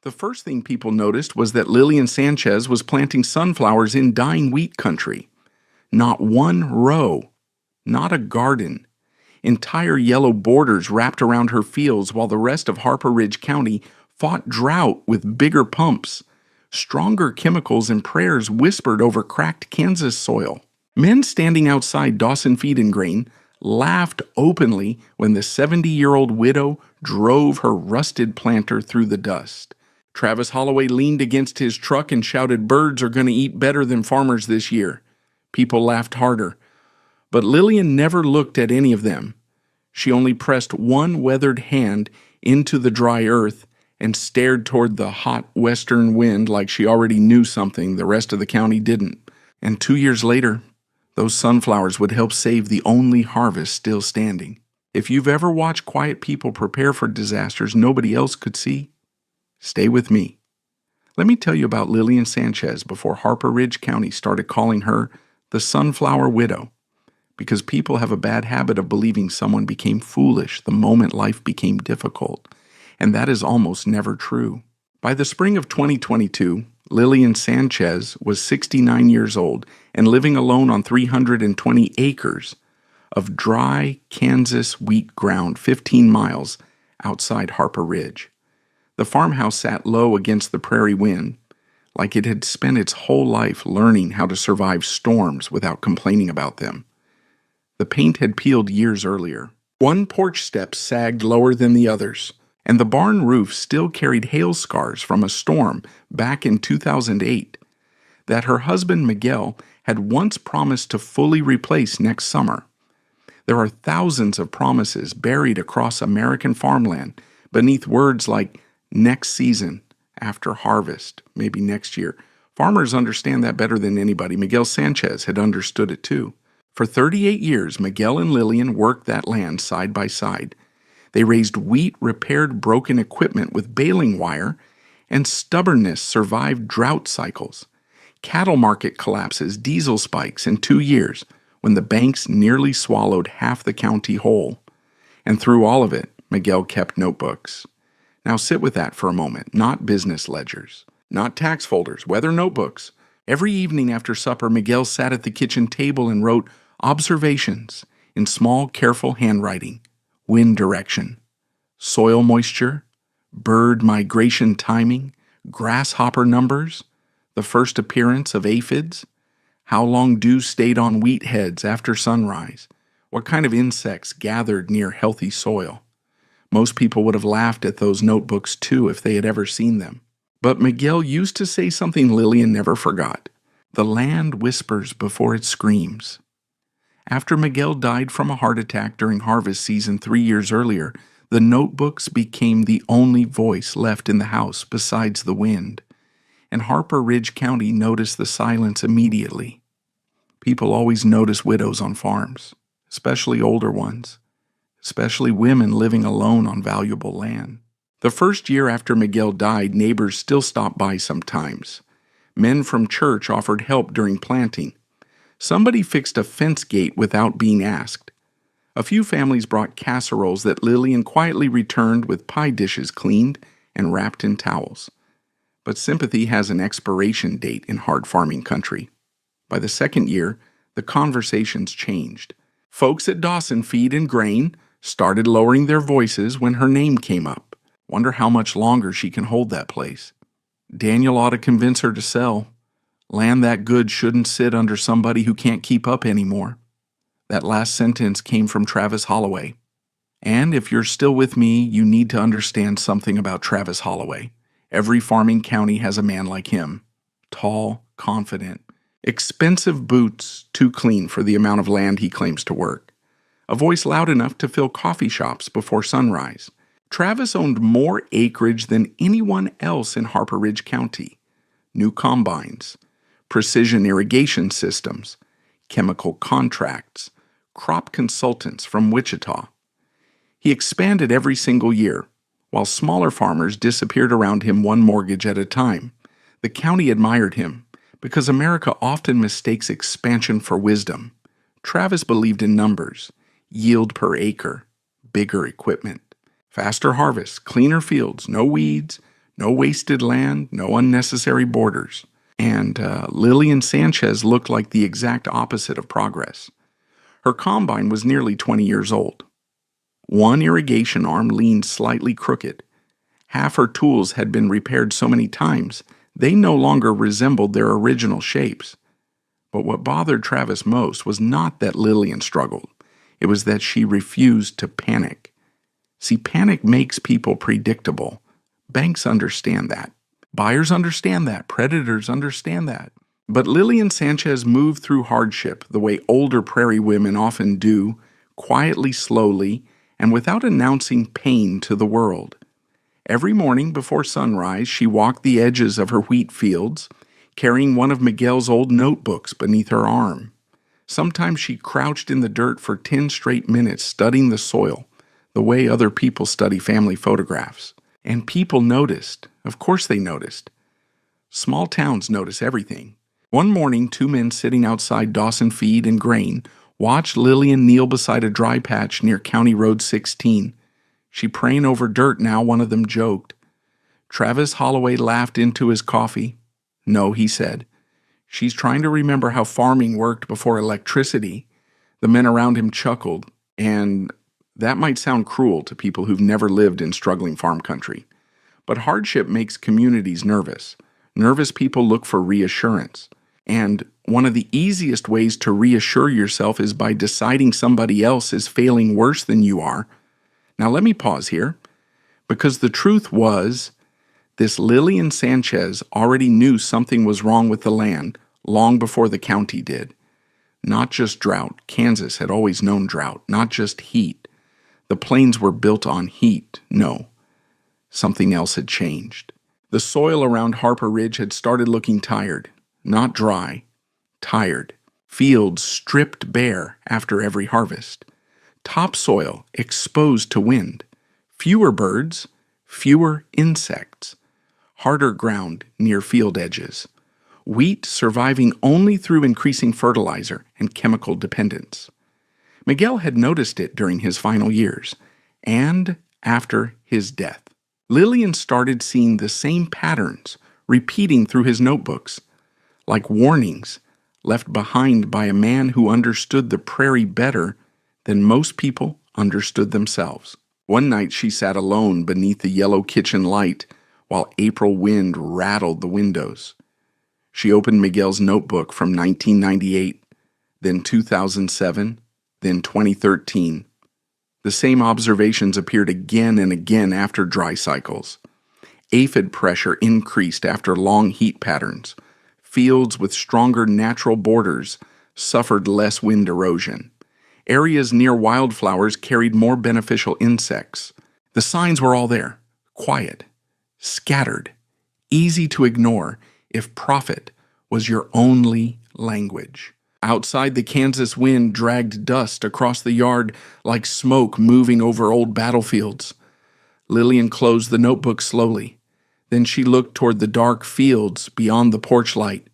The first thing people noticed was that Lillian Sanchez was planting sunflowers in dying wheat country. Not one row, not a garden. Entire yellow borders wrapped around her fields while the rest of Harper Ridge County fought drought with bigger pumps. Stronger chemicals and prayers whispered over cracked Kansas soil. Men standing outside Dawson Feed and Grain laughed openly when the 70-year-old widow drove her rusted planter through the dust. Travis Holloway leaned against his truck and shouted, "Birds are going to eat better than farmers this year." People laughed harder. But Lillian never looked at any of them. She only pressed one weathered hand into the dry earth and stared toward the hot western wind like she already knew something the rest of the county didn't. And 2 years later, those sunflowers would help save the only harvest still standing. If you've ever watched quiet people prepare for disasters nobody else could see, stay with me. Let me tell you about Lillian Sanchez before Harper Ridge County started calling her the Sunflower Widow, because people have a bad habit of believing someone became foolish the moment life became difficult, and that is almost never true. By the spring of 2022, Lillian Sanchez was 69 years old and living alone on 320 acres of dry Kansas wheat ground 15 miles outside Harper Ridge. The farmhouse sat low against the prairie wind, like it had spent its whole life learning how to survive storms without complaining about them. The paint had peeled years earlier. One porch step sagged lower than the others, and the barn roof still carried hail scars from a storm back in 2008 that her husband Miguel had once promised to fully replace next summer. There are thousands of promises buried across American farmland beneath words like next season, after harvest, maybe next year. Farmers understand that better than anybody. Miguel Sanchez had understood it too. For 38 years, Miguel and Lillian worked that land side by side. They raised wheat, repaired broken equipment with baling wire, and stubbornness survived drought cycles. Cattle market collapses, diesel spikes in 2 years when the banks nearly swallowed half the county whole. And through all of it, Miguel kept notebooks. Now sit with that for a moment. Not business ledgers, not tax folders, weather notebooks. Every evening after supper, Miguel sat at the kitchen table and wrote observations in small, careful handwriting. Wind direction, soil moisture, bird migration timing, grasshopper numbers, the first appearance of aphids, how long dew stayed on wheat heads after sunrise, what kind of insects gathered near healthy soil. Most people would have laughed at those notebooks too if they had ever seen them. But Miguel used to say something Lillian never forgot. The land whispers before it screams. After Miguel died from a heart attack during harvest season 3 years earlier, the notebooks became the only voice left in the house besides the wind. And Harper Ridge County noticed the silence immediately. People always notice widows on farms, especially older ones, especially women living alone on valuable land. The first year after Miguel died, neighbors still stopped by sometimes. Men from church offered help during planting. Somebody fixed a fence gate without being asked. A few families brought casseroles that Lillian quietly returned with pie dishes cleaned and wrapped in towels. But sympathy has an expiration date in hard farming country. By the second year, the conversations changed. Folks at Dawson Feed and Grain started lowering their voices when her name came up. Wonder how much longer she can hold that place. Daniel ought to convince her to sell. Land that good shouldn't sit under somebody who can't keep up anymore. That last sentence came from Travis Holloway. And if you're still with me, you need to understand something about Travis Holloway. Every farming county has a man like him. Tall, confident, expensive boots too clean for the amount of land he claims to work. A voice loud enough to fill coffee shops before sunrise. Travis owned more acreage than anyone else in Harper Ridge County. New combines, precision irrigation systems, chemical contracts, crop consultants from Wichita. He expanded every single year, while smaller farmers disappeared around him one mortgage at a time. The county admired him, because America often mistakes expansion for wisdom. Travis believed in numbers, yield per acre, bigger equipment, faster harvests, cleaner fields, no weeds, No wasted land, no unnecessary borders. And Lillian Sanchez looked like the exact opposite of progress. Her combine was nearly 20 years old. One irrigation arm leaned slightly crooked. Half her tools had been repaired so many times, they no longer resembled their original shapes. But what bothered Travis most was not that Lillian struggled. It was that she refused to panic. See, panic makes people predictable. Banks understand that. Buyers understand that. Predators understand that. But Lillian Sanchez moved through hardship the way older prairie women often do, quietly, slowly, and without announcing pain to the world. Every morning before sunrise, she walked the edges of her wheat fields, carrying one of Miguel's old notebooks beneath her arm. Sometimes she crouched in the dirt for 10 straight minutes studying the soil, the way other people study family photographs. And people noticed. Of course they noticed. Small towns notice everything. One morning, 2 men sitting outside Dawson Feed and Grain watched Lillian kneel beside a dry patch near County Road 16. She praying over dirt now, one of them joked. Travis Holloway laughed into his coffee. No, he said. She's trying to remember how farming worked before electricity. The men around him chuckled, and that might sound cruel to people who've never lived in struggling farm country. But hardship makes communities nervous. Nervous people look for reassurance. And one of the easiest ways to reassure yourself is by deciding somebody else is failing worse than you are. Now let me pause here, because the truth was, this Lillian Sanchez already knew something was wrong with the land long before the county did. Not just drought. Kansas had always known drought, not just heat. The plains were built on heat. No, something else had changed. The soil around Harper Ridge had started looking tired, not dry, tired. Fields stripped bare after every harvest. Topsoil exposed to wind. Fewer birds, fewer insects. Harder ground near field edges. Wheat surviving only through increasing fertilizer and chemical dependence. Miguel had noticed it during his final years, and after his death. Lillian started seeing the same patterns repeating through his notebooks, like warnings left behind by a man who understood the prairie better than most people understood themselves. One night she sat alone beneath the yellow kitchen light while April wind rattled the windows. She opened Miguel's notebook from 1998, then 2007, then 2013. The same observations appeared again and again after dry cycles. Aphid pressure increased after long heat patterns. Fields with stronger natural borders suffered less wind erosion. Areas near wildflowers carried more beneficial insects. The signs were all there, quiet, scattered, easy to ignore if profit was your only language. Outside, the Kansas wind dragged dust across the yard like smoke moving over old battlefields. Lillian closed the notebook slowly. Then she looked toward the dark fields beyond the porch light.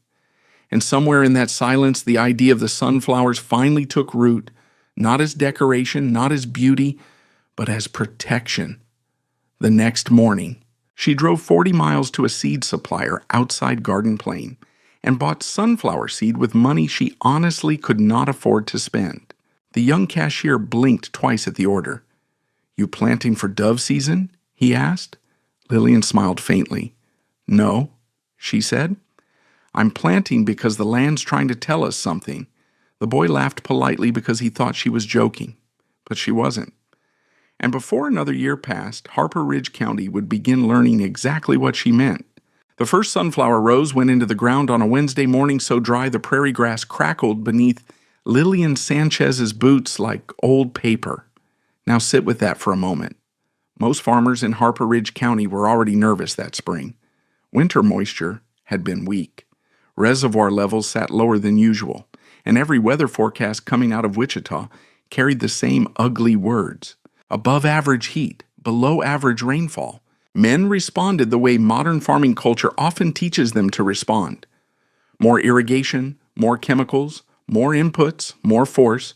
And somewhere in that silence, the idea of the sunflowers finally took root, not as decoration, not as beauty, but as protection. The next morning, she drove 40 miles to a seed supplier outside Garden Plain and bought sunflower seed with money she honestly could not afford to spend. The young cashier blinked twice at the order. "You planting for dove season?" he asked. Lillian smiled faintly. "No," she said. "I'm planting because the land's trying to tell us something." The boy laughed politely because he thought she was joking, but she wasn't. And before another year passed, Harper Ridge County would begin learning exactly what she meant. The first sunflower rows went into the ground on a Wednesday morning so dry the prairie grass crackled beneath Lillian Sanchez's boots like old paper. Now sit with that for a moment. Most farmers in Harper Ridge County were already nervous that spring. Winter moisture had been weak. Reservoir levels sat lower than usual, and every weather forecast coming out of Wichita carried the same ugly words. Above average heat, below average rainfall. Men responded the way modern farming culture often teaches them to respond. More irrigation, more chemicals, more inputs, more force.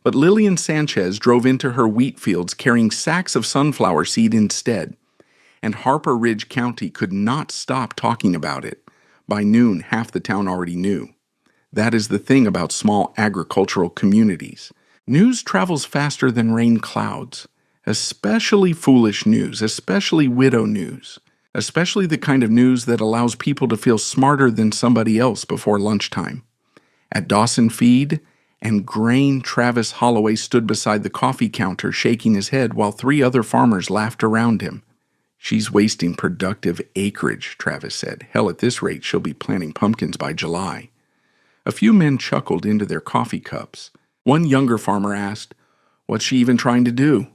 But Lillian Sanchez drove into her wheat fields carrying sacks of sunflower seed instead. and Harper Ridge County could not stop talking about it. By noon, half the town already knew. That is the thing about small agricultural communities. News travels faster than rain clouds, especially foolish news, especially widow news, especially the kind of news that allows people to feel smarter than somebody else before lunchtime. At Dawson Feed and Grain, Travis Holloway stood beside the coffee counter shaking his head while 3 other farmers laughed around him. "She's wasting productive acreage," Travis said. "Hell, at this rate, she'll be planting pumpkins by July." A few men chuckled into their coffee cups. One younger farmer asked, "What's she even trying to do?"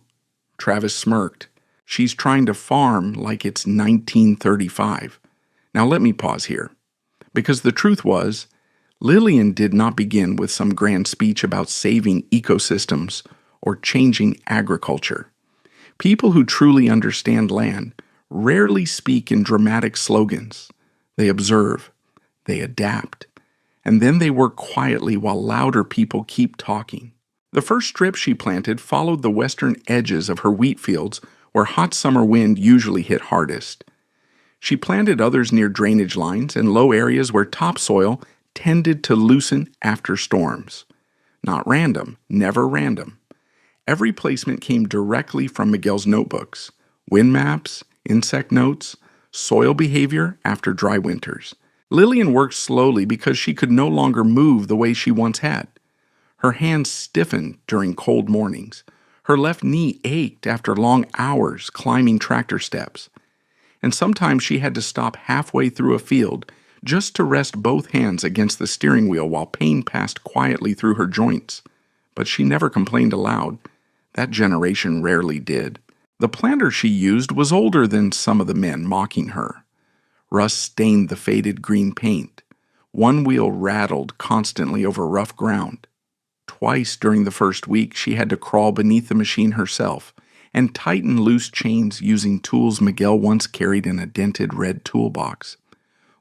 Travis smirked. "She's trying to farm like it's 1935. Now let me pause here. Because the truth was, Lillian did not begin with some grand speech about saving ecosystems or changing agriculture. People who truly understand land rarely speak in dramatic slogans. They observe, they adapt, and then they work quietly while louder people keep talking. The first strip she planted followed the western edges of her wheat fields where hot summer wind usually hit hardest. She planted others near drainage lines and low areas where topsoil tended to loosen after storms. Not random, never random. Every placement came directly from Miguel's notebooks: wind maps, insect notes, soil behavior after dry winters. Lillian worked slowly because she could no longer move the way she once had. Her hands stiffened during cold mornings. Her left knee ached after long hours climbing tractor steps. And sometimes she had to stop halfway through a field just to rest both hands against the steering wheel while pain passed quietly through her joints. But she never complained aloud. That generation rarely did. The planter she used was older than some of the men mocking her. Rust stained the faded green paint. One wheel rattled constantly over rough ground. Twice during the first week, she had to crawl beneath the machine herself and tighten loose chains using tools Miguel once carried in a dented red toolbox.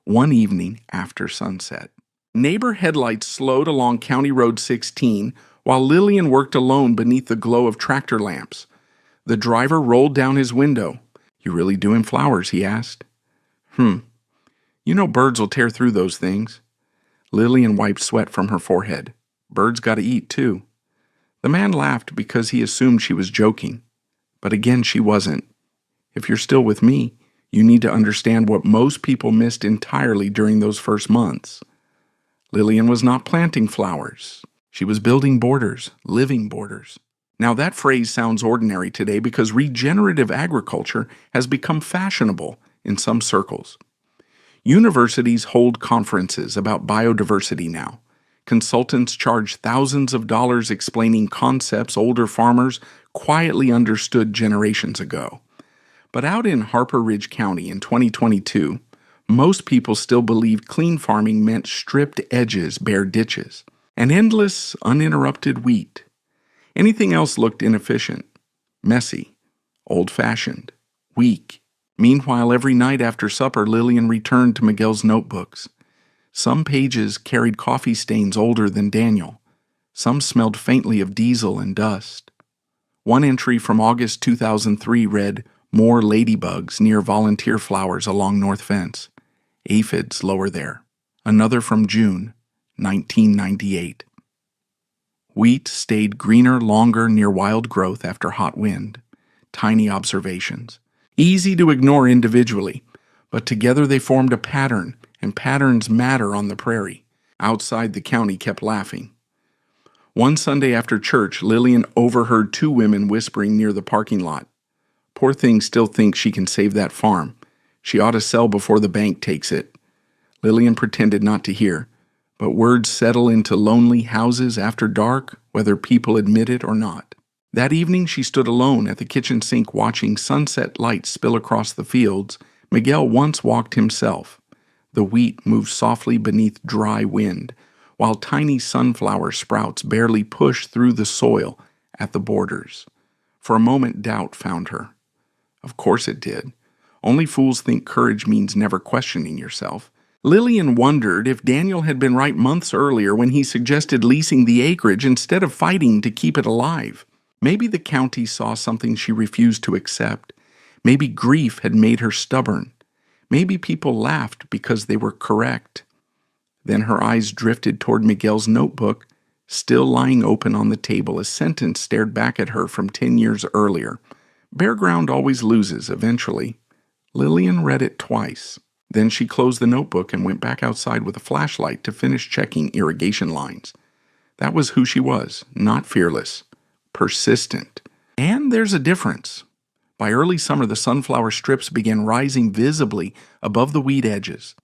One evening after sunset, neighbor headlights slowed along County Road 16 while Lillian worked alone beneath the glow of tractor lamps. The driver rolled down his window. "You really doing flowers?" he asked. You know birds will tear through those things." Lillian wiped sweat from her forehead. "Birds gotta eat, too." The man laughed because he assumed she was joking. But again, she wasn't. If you're still with me, you need to understand what most people missed entirely during those first months. Lillian was not planting flowers. She was building borders, living borders. Now that phrase sounds ordinary today because regenerative agriculture has become fashionable in some circles. Universities hold conferences about biodiversity now. Consultants charge thousands of dollars explaining concepts older farmers quietly understood generations ago. But out in Harper Ridge County in 2022, most people still believed clean farming meant stripped edges, bare ditches, and endless, uninterrupted wheat. Anything else looked inefficient, messy, old-fashioned, weak. Meanwhile, every night after supper, Lillian returned to Miguel's notebooks. Some pages carried coffee stains older than Daniel. Some smelled faintly of diesel and dust. One entry from August 2003 read, "More ladybugs near volunteer flowers along north fence. Aphids lower there." Another from June, 1998. Wheat stayed greener longer near wild growth after hot wind. Tiny observations. Easy to ignore individually, but together they formed a pattern, and patterns matter on the prairie. Outside, the county kept laughing. One Sunday after church, Lillian overheard 2 women whispering near the parking lot. "Poor thing still thinks she can save that farm. She ought to sell before the bank takes it." Lillian pretended not to hear, but words settle into lonely houses after dark, whether people admit it or not. That evening she stood alone at the kitchen sink watching sunset lights spill across the fields Miguel once walked himself. The wheat moved softly beneath dry wind, while tiny sunflower sprouts barely pushed through the soil at the borders. For a moment doubt found her. Of course it did. Only fools think courage means never questioning yourself. Lillian wondered if Daniel had been right months earlier when he suggested leasing the acreage instead of fighting to keep it alive. Maybe the county saw something she refused to accept. Maybe grief had made her stubborn. Maybe people laughed because they were correct. Then her eyes drifted toward Miguel's notebook, still lying open on the table. A sentence stared back at her from 10 years earlier. Bare ground always loses eventually. Lillian read it twice. Then she closed the notebook and went back outside with a flashlight to finish checking irrigation lines. That was who she was, not fearless, persistent. And there's a difference. By early summer, the sunflower strips began rising visibly above the weed edges.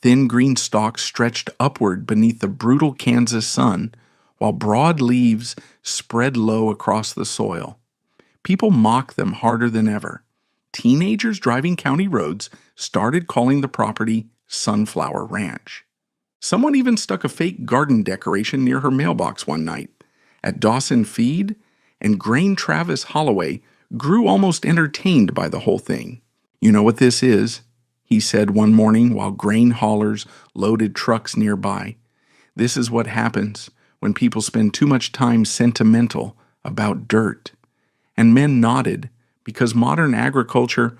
Thin green stalks stretched upward beneath the brutal Kansas sun, while broad leaves spread low across the soil. People mocked them harder than ever. Teenagers driving county roads started calling the property Sunflower Ranch. Someone even stuck a fake garden decoration near her mailbox one night. At Dawson Feed and Grain, Travis Holloway grew almost entertained by the whole thing. "You know what this is?" he said one morning while grain haulers loaded trucks nearby. "This is what happens when people spend too much time sentimental about dirt." And men nodded, because modern agriculture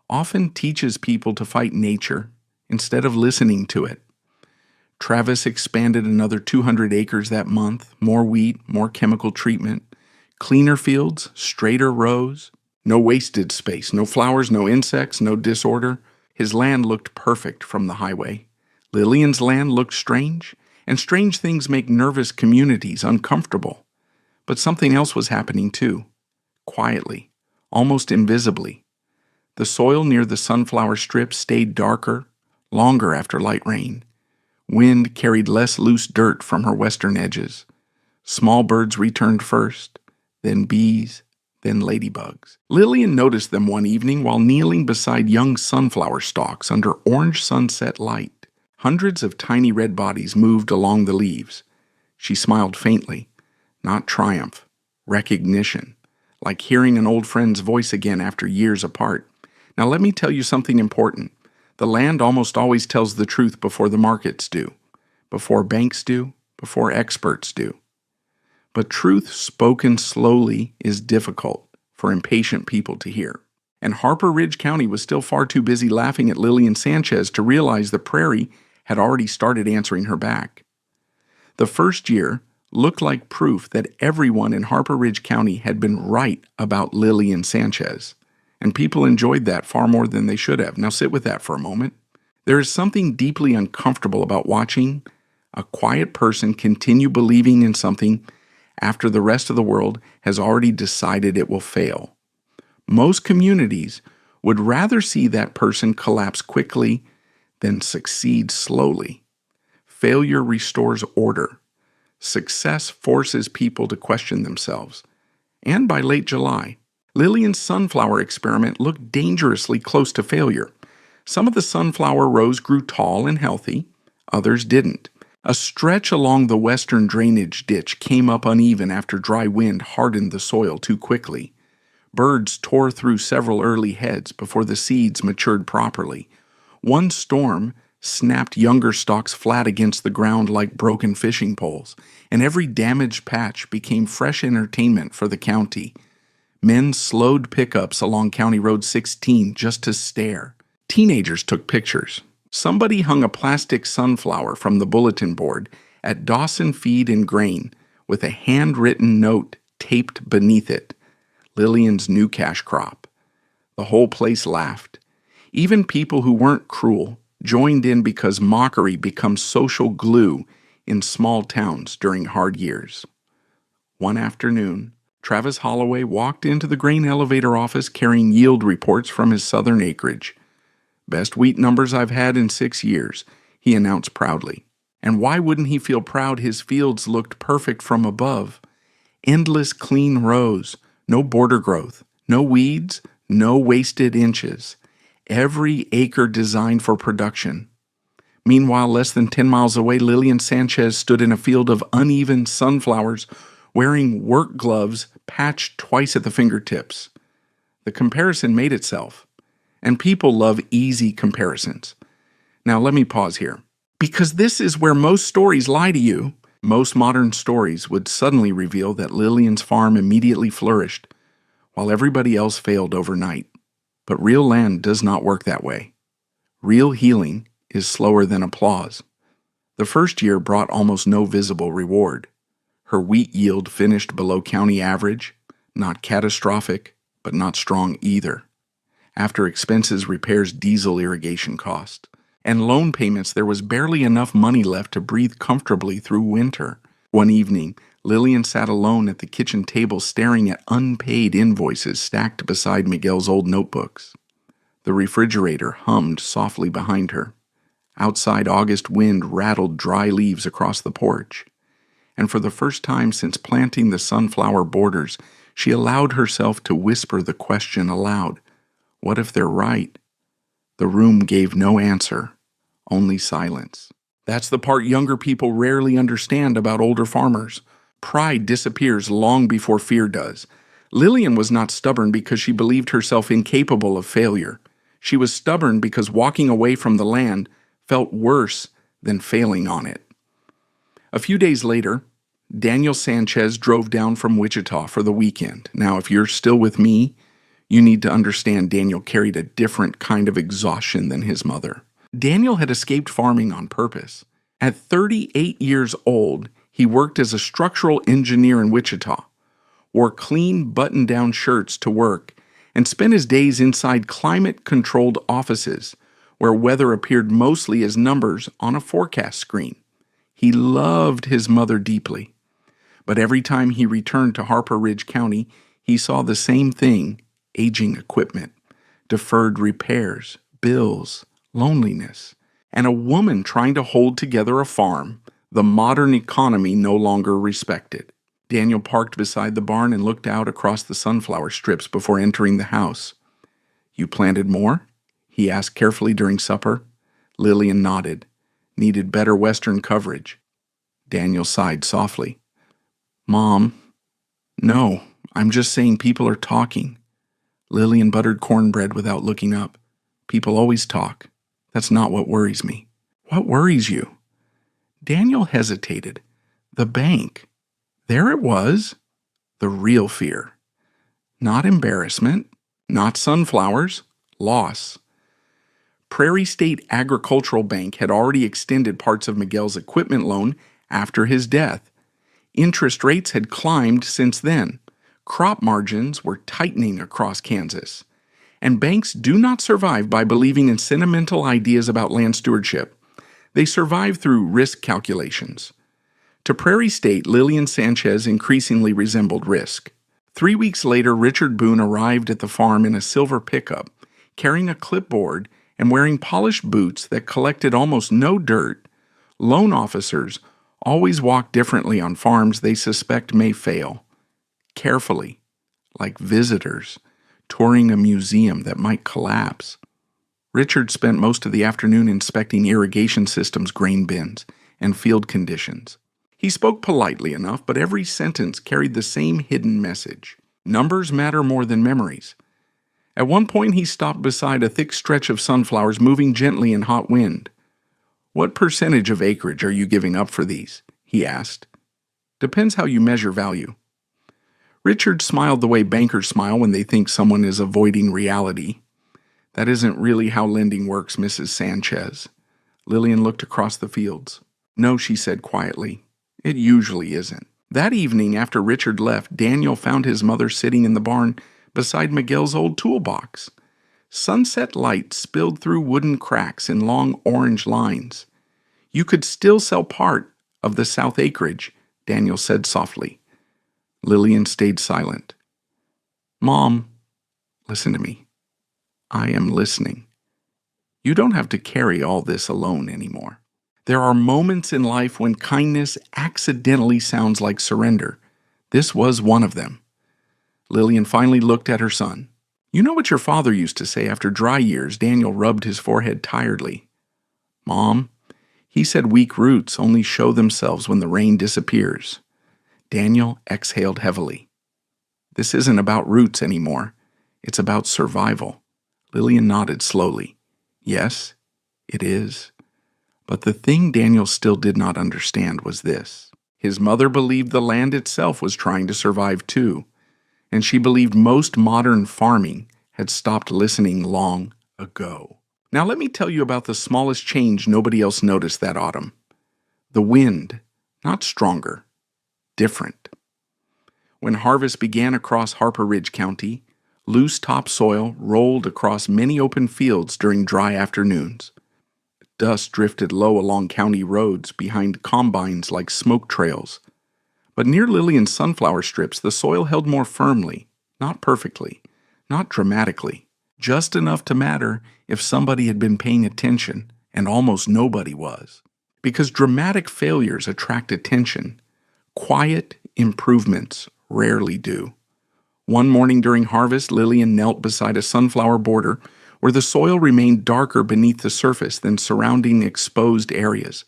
often teaches people to fight nature instead of listening to it. Travis expanded another 200 acres that month, more wheat, more chemical treatment, cleaner fields, straighter rows, no wasted space, no flowers, no insects, no disorder. His land looked perfect from the highway. Lillian's land looked strange, and strange things make nervous communities uncomfortable. But something else was happening too, quietly, almost invisibly. The soil near the sunflower strip stayed darker, longer after light rain. Wind carried less loose dirt from her western edges. Small birds returned first, then bees, then ladybugs. Lillian noticed them one evening while kneeling beside young sunflower stalks under orange sunset light. Hundreds of tiny red bodies moved along the leaves. She smiled faintly, not triumph, recognition, like hearing an old friend's voice again after years apart. Now let me tell you something important. The land almost always tells the truth before the markets do, before banks do, before experts do. But truth spoken slowly is difficult for impatient people to hear. And Harper Ridge County was still far too busy laughing at Lillian Sanchez to realize the prairie had already started answering her back. The first year looked like proof that everyone in Harper Ridge County had been right about Lillian Sanchez, and people enjoyed that far more than they should have. Now sit with that for a moment. There is something deeply uncomfortable about watching a quiet person continue believing in something after the rest of the world has already decided it will fail. Most communities would rather see that person collapse quickly than succeed slowly. Failure restores order. Success forces people to question themselves. And by late July, Lillian's sunflower experiment looked dangerously close to failure. Some of the sunflower rows grew tall and healthy, others didn't. A stretch along the western drainage ditch came up uneven after dry wind hardened the soil too quickly. Birds tore through several early heads before the seeds matured properly. One storm snapped younger stalks flat against the ground like broken fishing poles, and every damaged patch became fresh entertainment for the county. Men slowed pickups along County Road 16 just to stare. Teenagers took pictures. Somebody hung a plastic sunflower from the bulletin board at Dawson Feed and Grain with a handwritten note taped beneath it, "Lillian's new cash crop." The whole place laughed. Even people who weren't cruel joined in because mockery becomes social glue in small towns during hard years. One afternoon, Travis Holloway walked into the grain elevator office carrying yield reports from his southern acreage. "Best wheat numbers I've had in 6 years," he announced proudly. And why wouldn't he feel proud? His fields looked perfect from above. Endless clean rows, no border growth, no weeds, no wasted inches. Every acre designed for production. Meanwhile, less than 10 miles away, Lillian Sanchez stood in a field of uneven sunflowers, wearing work gloves patched twice at the fingertips. The comparison made itself, and people love easy comparisons. Now let me pause here, because this is where most stories lie to you. Most modern stories would suddenly reveal that Lillian's farm immediately flourished, while everybody else failed overnight. But real land does not work that way. Real healing is slower than applause. The first year brought almost no visible reward. Her wheat yield finished below county average, not catastrophic, but not strong either. After expenses, repairs, diesel irrigation cost, and loan payments, there was barely enough money left to breathe comfortably through winter. One evening, Lillian sat alone at the kitchen table staring at unpaid invoices stacked beside Miguel's old notebooks. The refrigerator hummed softly behind her. Outside, August wind rattled dry leaves across the porch. And for the first time since planting the sunflower borders, she allowed herself to whisper the question aloud. What if they're right? The room gave no answer, only silence. That's the part younger people rarely understand about older farmers. Pride disappears long before fear does. Lillian was not stubborn because she believed herself incapable of failure. She was stubborn because walking away from the land felt worse than failing on it. A few days later, Daniel Sanchez drove down from Wichita for the weekend. Now, if you're still with me, you need to understand Daniel carried a different kind of exhaustion than his mother. Daniel had escaped farming on purpose. At 38 years old, he worked as a structural engineer in Wichita, wore clean button-down shirts to work, and spent his days inside climate-controlled offices where weather appeared mostly as numbers on a forecast screen. He loved his mother deeply, but every time he returned to Harper Ridge County, he saw the same thing: aging equipment, deferred repairs, bills, loneliness, and a woman trying to hold together a farm the modern economy no longer respected. Daniel parked beside the barn and looked out across the sunflower strips before entering the house. "You planted more?" he asked carefully during supper. Lillian nodded. "Needed better western coverage." Daniel sighed softly. "Mom, no, I'm just saying people are talking." Lillian buttered cornbread without looking up. "People always talk. That's not what worries me." "What worries you?" Daniel hesitated. The bank. There it was. The real fear. Not embarrassment, not sunflowers, loss. Prairie State Agricultural Bank had already extended parts of Miguel's equipment loan after his death. Interest rates had climbed since then. Crop margins were tightening across Kansas. And banks do not survive by believing in sentimental ideas about land stewardship. They survive through risk calculations. To Prairie State, Lillian Sanchez increasingly resembled risk. 3 weeks later, Richard Boone arrived at the farm in a silver pickup, carrying a clipboard and wearing polished boots that collected almost no dirt. Loan officers always walk differently on farms they suspect may fail. Carefully, like visitors touring a museum that might collapse. Richard spent most of the afternoon inspecting irrigation systems, grain bins, and field conditions. He spoke politely enough, but every sentence carried the same hidden message. Numbers matter more than memories. At one point, he stopped beside a thick stretch of sunflowers moving gently in hot wind. "What percentage of acreage are you giving up for these?" he asked. "Depends how you measure value." Richard smiled the way bankers smile when they think someone is avoiding reality. "That isn't really how lending works, Mrs. Sanchez." Lillian looked across the fields. "No," she said quietly. "It usually isn't." That evening, after Richard left, Daniel found his mother sitting in the barn beside Miguel's old toolbox. Sunset light spilled through wooden cracks in long orange lines. "You could still sell part of the south acreage," Daniel said softly. Lillian stayed silent. "Mom, listen to me. I am listening. You don't have to carry all this alone anymore. There are moments in life when kindness accidentally sounds like surrender. This was one of them." Lillian finally looked at her son. "You know what your father used to say after dry years?" Daniel rubbed his forehead tiredly. "Mom, he said weak roots only show themselves when the rain disappears." Daniel exhaled heavily. "This isn't about roots anymore. It's about survival." Lillian nodded slowly. "Yes, it is." But the thing Daniel still did not understand was this. His mother believed the land itself was trying to survive too, and she believed most modern farming had stopped listening long ago. Now let me tell you about the smallest change nobody else noticed that autumn. The wind, not stronger, different. When harvest began across Harper Ridge County, loose topsoil rolled across many open fields during dry afternoons. Dust drifted low along county roads behind combines like smoke trails. But near Lillian's sunflower strips, the soil held more firmly, not perfectly, not dramatically, just enough to matter if somebody had been paying attention, and almost nobody was. Because dramatic failures attract attention, quiet improvements rarely do. One morning during harvest, Lillian knelt beside a sunflower border where the soil remained darker beneath the surface than surrounding exposed areas.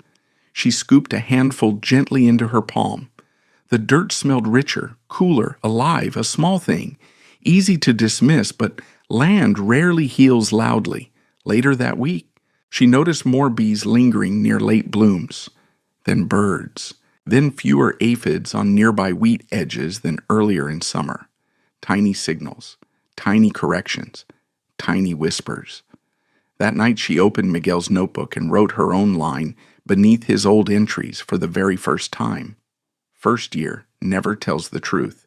She scooped a handful gently into her palm. The dirt smelled richer, cooler, alive, a small thing, easy to dismiss, but land rarely heals loudly. Later that week, she noticed more bees lingering near late blooms, then birds, then fewer aphids on nearby wheat edges than earlier in summer. Tiny signals, tiny corrections, tiny whispers. That night she opened Miguel's notebook and wrote her own line beneath his old entries for the very first time. First year never tells the truth.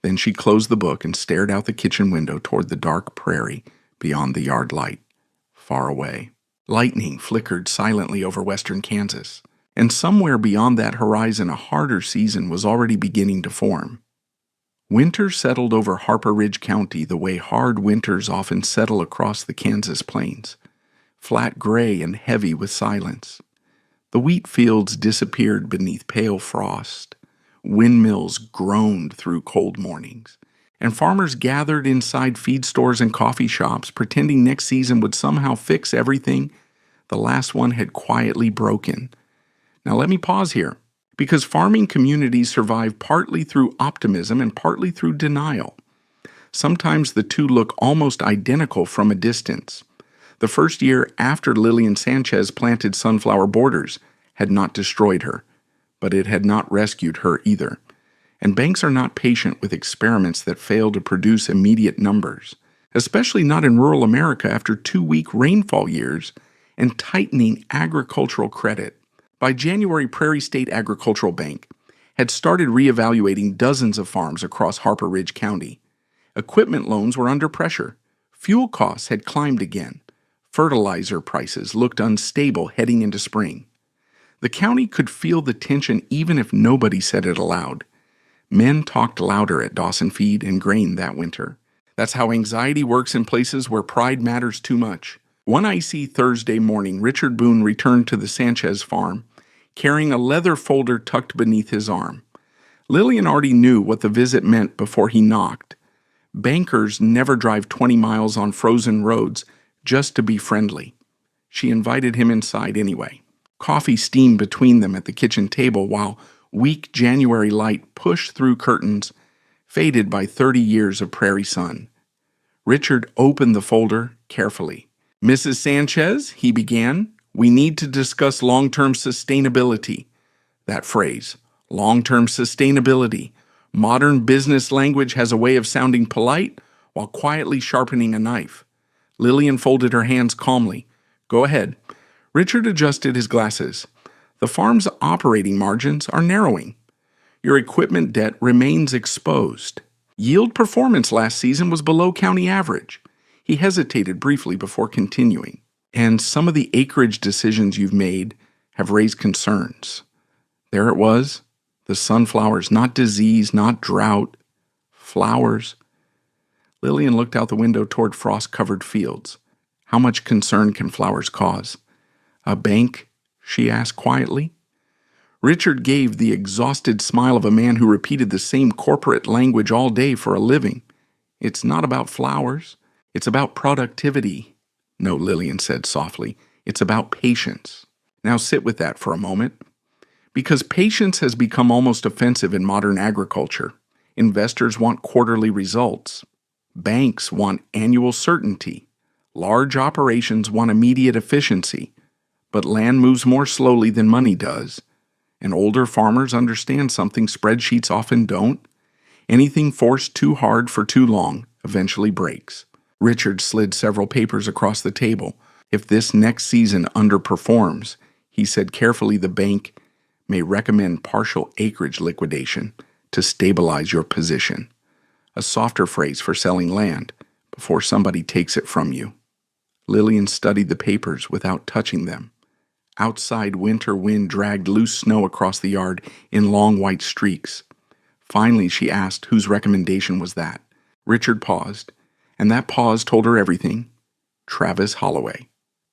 Then she closed the book and stared out the kitchen window toward the dark prairie beyond the yard light, far away. Lightning flickered silently over western Kansas, and somewhere beyond that horizon a harder season was already beginning to form. Winter settled over Harper Ridge County the way hard winters often settle across the Kansas plains, flat gray and heavy with silence. The wheat fields disappeared beneath pale frost. Windmills groaned through cold mornings, and farmers gathered inside feed stores and coffee shops, pretending next season would somehow fix everything the last one had quietly broken. Now let me pause here, because farming communities survive partly through optimism and partly through denial. Sometimes the two look almost identical from a distance. The first year after Lillian Sanchez planted sunflower borders had not destroyed her, but it had not rescued her either. And banks are not patient with experiments that fail to produce immediate numbers, especially not in rural America after 2 weak rainfall years and tightening agricultural credit. By January, Prairie State Agricultural Bank had started reevaluating dozens of farms across Harper Ridge County. Equipment loans were under pressure. Fuel costs had climbed again. Fertilizer prices looked unstable heading into spring. The county could feel the tension even if nobody said it aloud. Men talked louder at Dawson Feed and Grain that winter. That's how anxiety works in places where pride matters too much. One icy Thursday morning, Richard Boone returned to the Sanchez farm, carrying a leather folder tucked beneath his arm. Lillian already knew what the visit meant before he knocked. Bankers never drive 20 miles on frozen roads just to be friendly. She invited him inside anyway. Coffee steamed between them at the kitchen table while weak January light pushed through curtains, faded by 30 years of prairie sun. Richard opened the folder carefully. "Mrs. Sanchez," he began, "we need to discuss long-term sustainability." That phrase, long-term sustainability. Modern business language has a way of sounding polite while quietly sharpening a knife. Lillian folded her hands calmly. "Go ahead." Richard adjusted his glasses. "The farm's operating margins are narrowing. Your equipment debt remains exposed. Yield performance last season was below county average." He hesitated briefly before continuing. "And some of the acreage decisions you've made have raised concerns." There it was, the sunflowers, not disease, not drought, flowers. Lillian looked out the window toward frost-covered fields. How much concern can flowers cause? "A bank?" she asked quietly. Richard gave the exhausted smile of a man who repeated the same corporate language all day for a living. "It's not about flowers. It's about productivity." "No," Lillian said softly. "It's about patience." Now sit with that for a moment. Because patience has become almost offensive in modern agriculture. Investors want quarterly results. Banks want annual certainty. Large operations want immediate efficiency. But land moves more slowly than money does. And older farmers understand something spreadsheets often don't. Anything forced too hard for too long eventually breaks. Richard slid several papers across the table. If this next season underperforms, he said carefully, the bank may recommend partial acreage liquidation to stabilize your position. A softer phrase for selling land before somebody takes it from you. Lillian studied the papers without touching them. Outside, winter wind dragged loose snow across the yard in long white streaks. Finally, she asked whose recommendation was that. Richard paused, and that pause told her everything. Travis Holloway.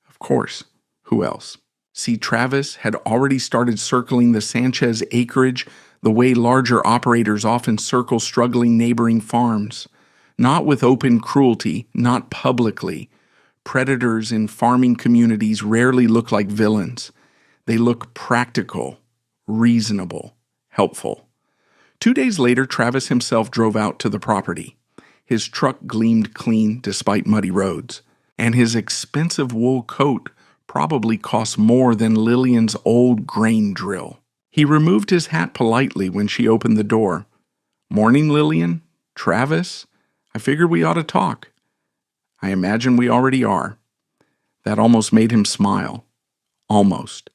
Of course. Who else? See, Travis had already started circling the Sanchez acreage the way larger operators often circle struggling neighboring farms. Not with open cruelty, not publicly. Predators in farming communities rarely look like villains. They look practical, reasonable, helpful. 2 days later, Travis himself drove out to the property. His truck gleamed clean despite muddy roads, and his expensive wool coat probably cost more than Lillian's old grain drill. He removed his hat politely when she opened the door. "Morning, Lillian. Travis, I figured we ought to talk." "I imagine we already are." That almost made him smile. Almost.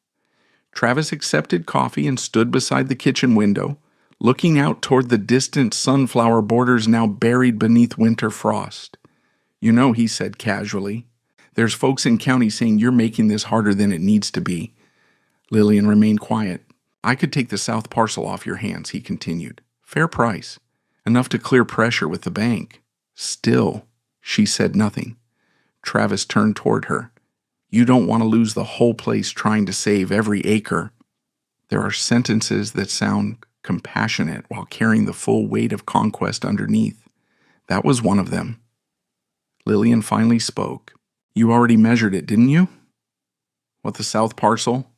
Travis accepted coffee and stood beside the kitchen window, looking out toward the distant sunflower borders now buried beneath winter frost. "You know," he said casually, "there's folks in county saying you're making this harder than it needs to be." Lillian remained quiet. "I could take the south parcel off your hands," he continued. "Fair price. Enough to clear pressure with the bank." Still, she said nothing. Travis turned toward her. "You don't want to lose the whole place trying to save every acre." There are sentences that sound compassionate while carrying the full weight of conquest underneath. That was one of them. Lillian finally spoke. "You already measured it, didn't you?" "What, the south parcel?"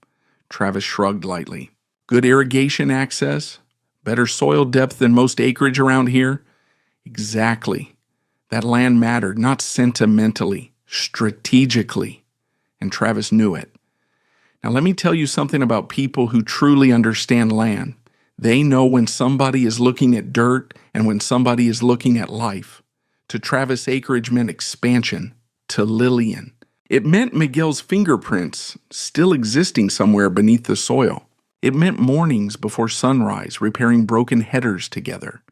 Travis shrugged lightly. "Good irrigation access? Better soil depth than most acreage around here?" "Exactly. That land mattered, not sentimentally, strategically." And Travis knew it. Now let me tell you something about people who truly understand land. They know when somebody is looking at dirt and when somebody is looking at life. To Travis, acreage meant expansion. To Lillian, it meant Miguel's fingerprints still existing somewhere beneath the soil. It meant mornings before sunrise repairing broken headers together.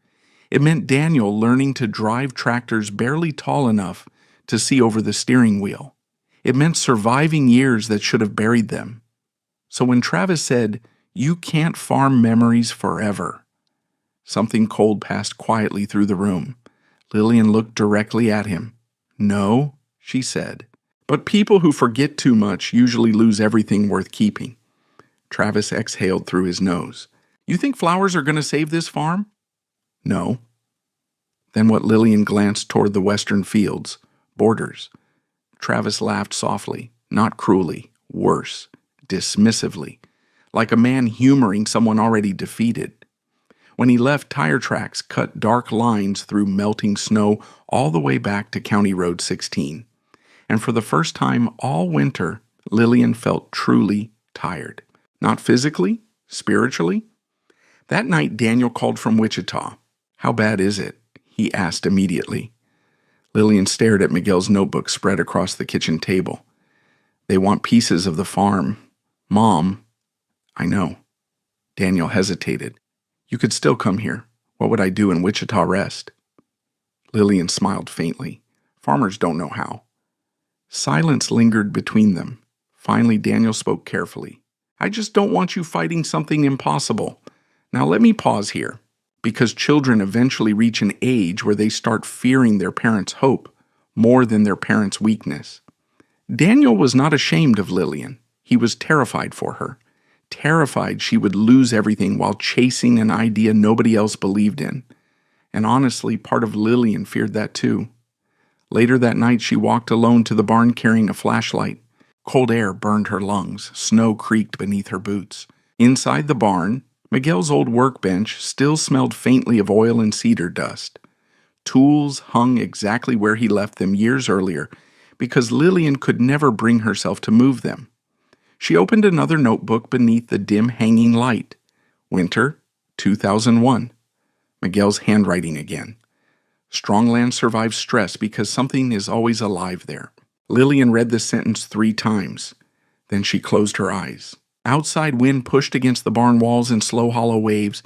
It meant Daniel learning to drive tractors barely tall enough to see over the steering wheel. It meant surviving years that should have buried them. So when Travis said, "You can't farm memories forever," something cold passed quietly through the room. Lillian looked directly at him. "No," she said, "but people who forget too much usually lose everything worth keeping." Travis exhaled through his nose. "You think flowers are going to save this farm?" "No." Then what? Lillian glanced toward the western fields, borders. Travis laughed softly, not cruelly, worse, dismissively, like a man humoring someone already defeated. When he left, tire tracks cut dark lines through melting snow all the way back to County Road 16. And for the first time all winter, Lillian felt truly tired. Not physically, spiritually. That night, Daniel called from Wichita. "How bad is it?" he asked immediately. Lillian stared at Miguel's notebook spread across the kitchen table. "They want pieces of the farm. Mom." "I know." Daniel hesitated. "You could still come here. What would I do in Wichita Rest?" Lillian smiled faintly. "Farmers don't know how." Silence lingered between them. Finally, Daniel spoke carefully. "I just don't want you fighting something impossible. Now let me pause here, because children eventually reach an age where they start fearing their parents' hope more than their parents' weakness." Daniel was not ashamed of Lillian. He was terrified for her. Terrified she would lose everything while chasing an idea nobody else believed in. And honestly, part of Lillian feared that too. Later that night, she walked alone to the barn carrying a flashlight. Cold air burned her lungs. Snow creaked beneath her boots. Inside the barn, Miguel's old workbench still smelled faintly of oil and cedar dust. Tools hung exactly where he left them years earlier because Lillian could never bring herself to move them. She opened another notebook beneath the dim hanging light. Winter, 2001. Miguel's handwriting again. Strong land survives stress because something is always alive there. Lillian read the sentence 3 times. Then she closed her eyes. Outside wind pushed against the barn walls in slow, hollow waves,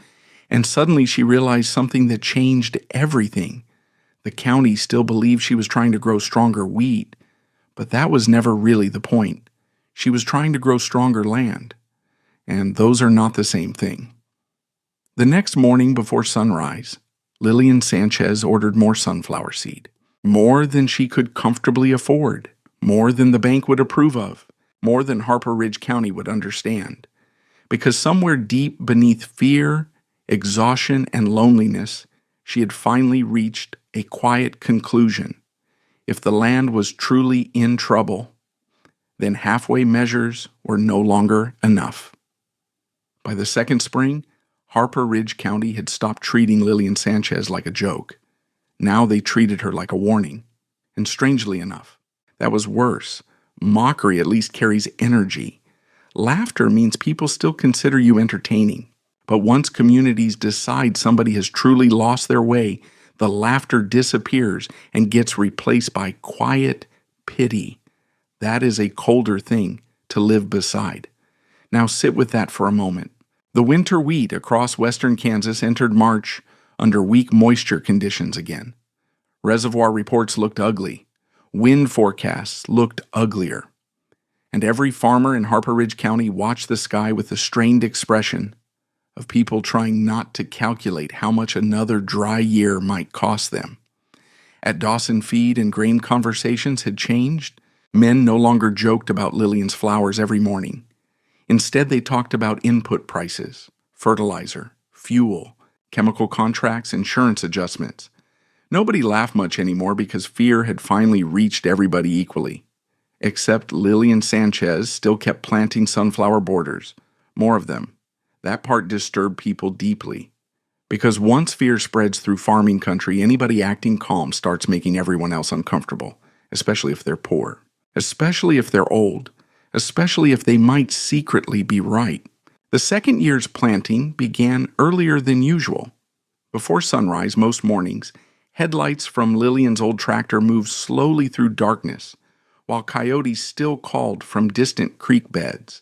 and suddenly she realized something that changed everything. The county still believed she was trying to grow stronger wheat, but that was never really the point. She was trying to grow stronger land, and those are not the same thing. The next morning before sunrise, Lillian Sanchez ordered more sunflower seed, more than she could comfortably afford, more than the bank would approve of, more than Harper Ridge County would understand. Because somewhere deep beneath fear, exhaustion, and loneliness, she had finally reached a quiet conclusion. If the land was truly in trouble, then halfway measures were no longer enough. By the second spring, Harper Ridge County had stopped treating Lillian Sanchez like a joke. Now they treated her like a warning. And strangely enough, that was worse. Mockery at least carries energy. Laughter means people still consider you entertaining. But once communities decide somebody has truly lost their way, the laughter disappears and gets replaced by quiet pity. That is a colder thing to live beside. Now sit with that for a moment. The winter wheat across western Kansas entered March under weak moisture conditions again. Reservoir reports looked ugly. Wind forecasts looked uglier. And every farmer in Harper Ridge County watched the sky with a strained expression of people trying not to calculate how much another dry year might cost them. At Dawson Feed and grain conversations had changed. Men no longer joked about Lillian's flowers every morning. Instead, they talked about input prices, fertilizer, fuel, chemical contracts, insurance adjustments. Nobody laughed much anymore because fear had finally reached everybody equally. Except Lillian Sanchez still kept planting sunflower borders. More of them. That part disturbed people deeply. Because once fear spreads through farming country, anybody acting calm starts making everyone else uncomfortable, especially if they're poor, especially if they're old, especially if they might secretly be right. The second year's planting began earlier than usual. Before sunrise, most mornings, headlights from Lillian's old tractor moved slowly through darkness, while coyotes still called from distant creek beds.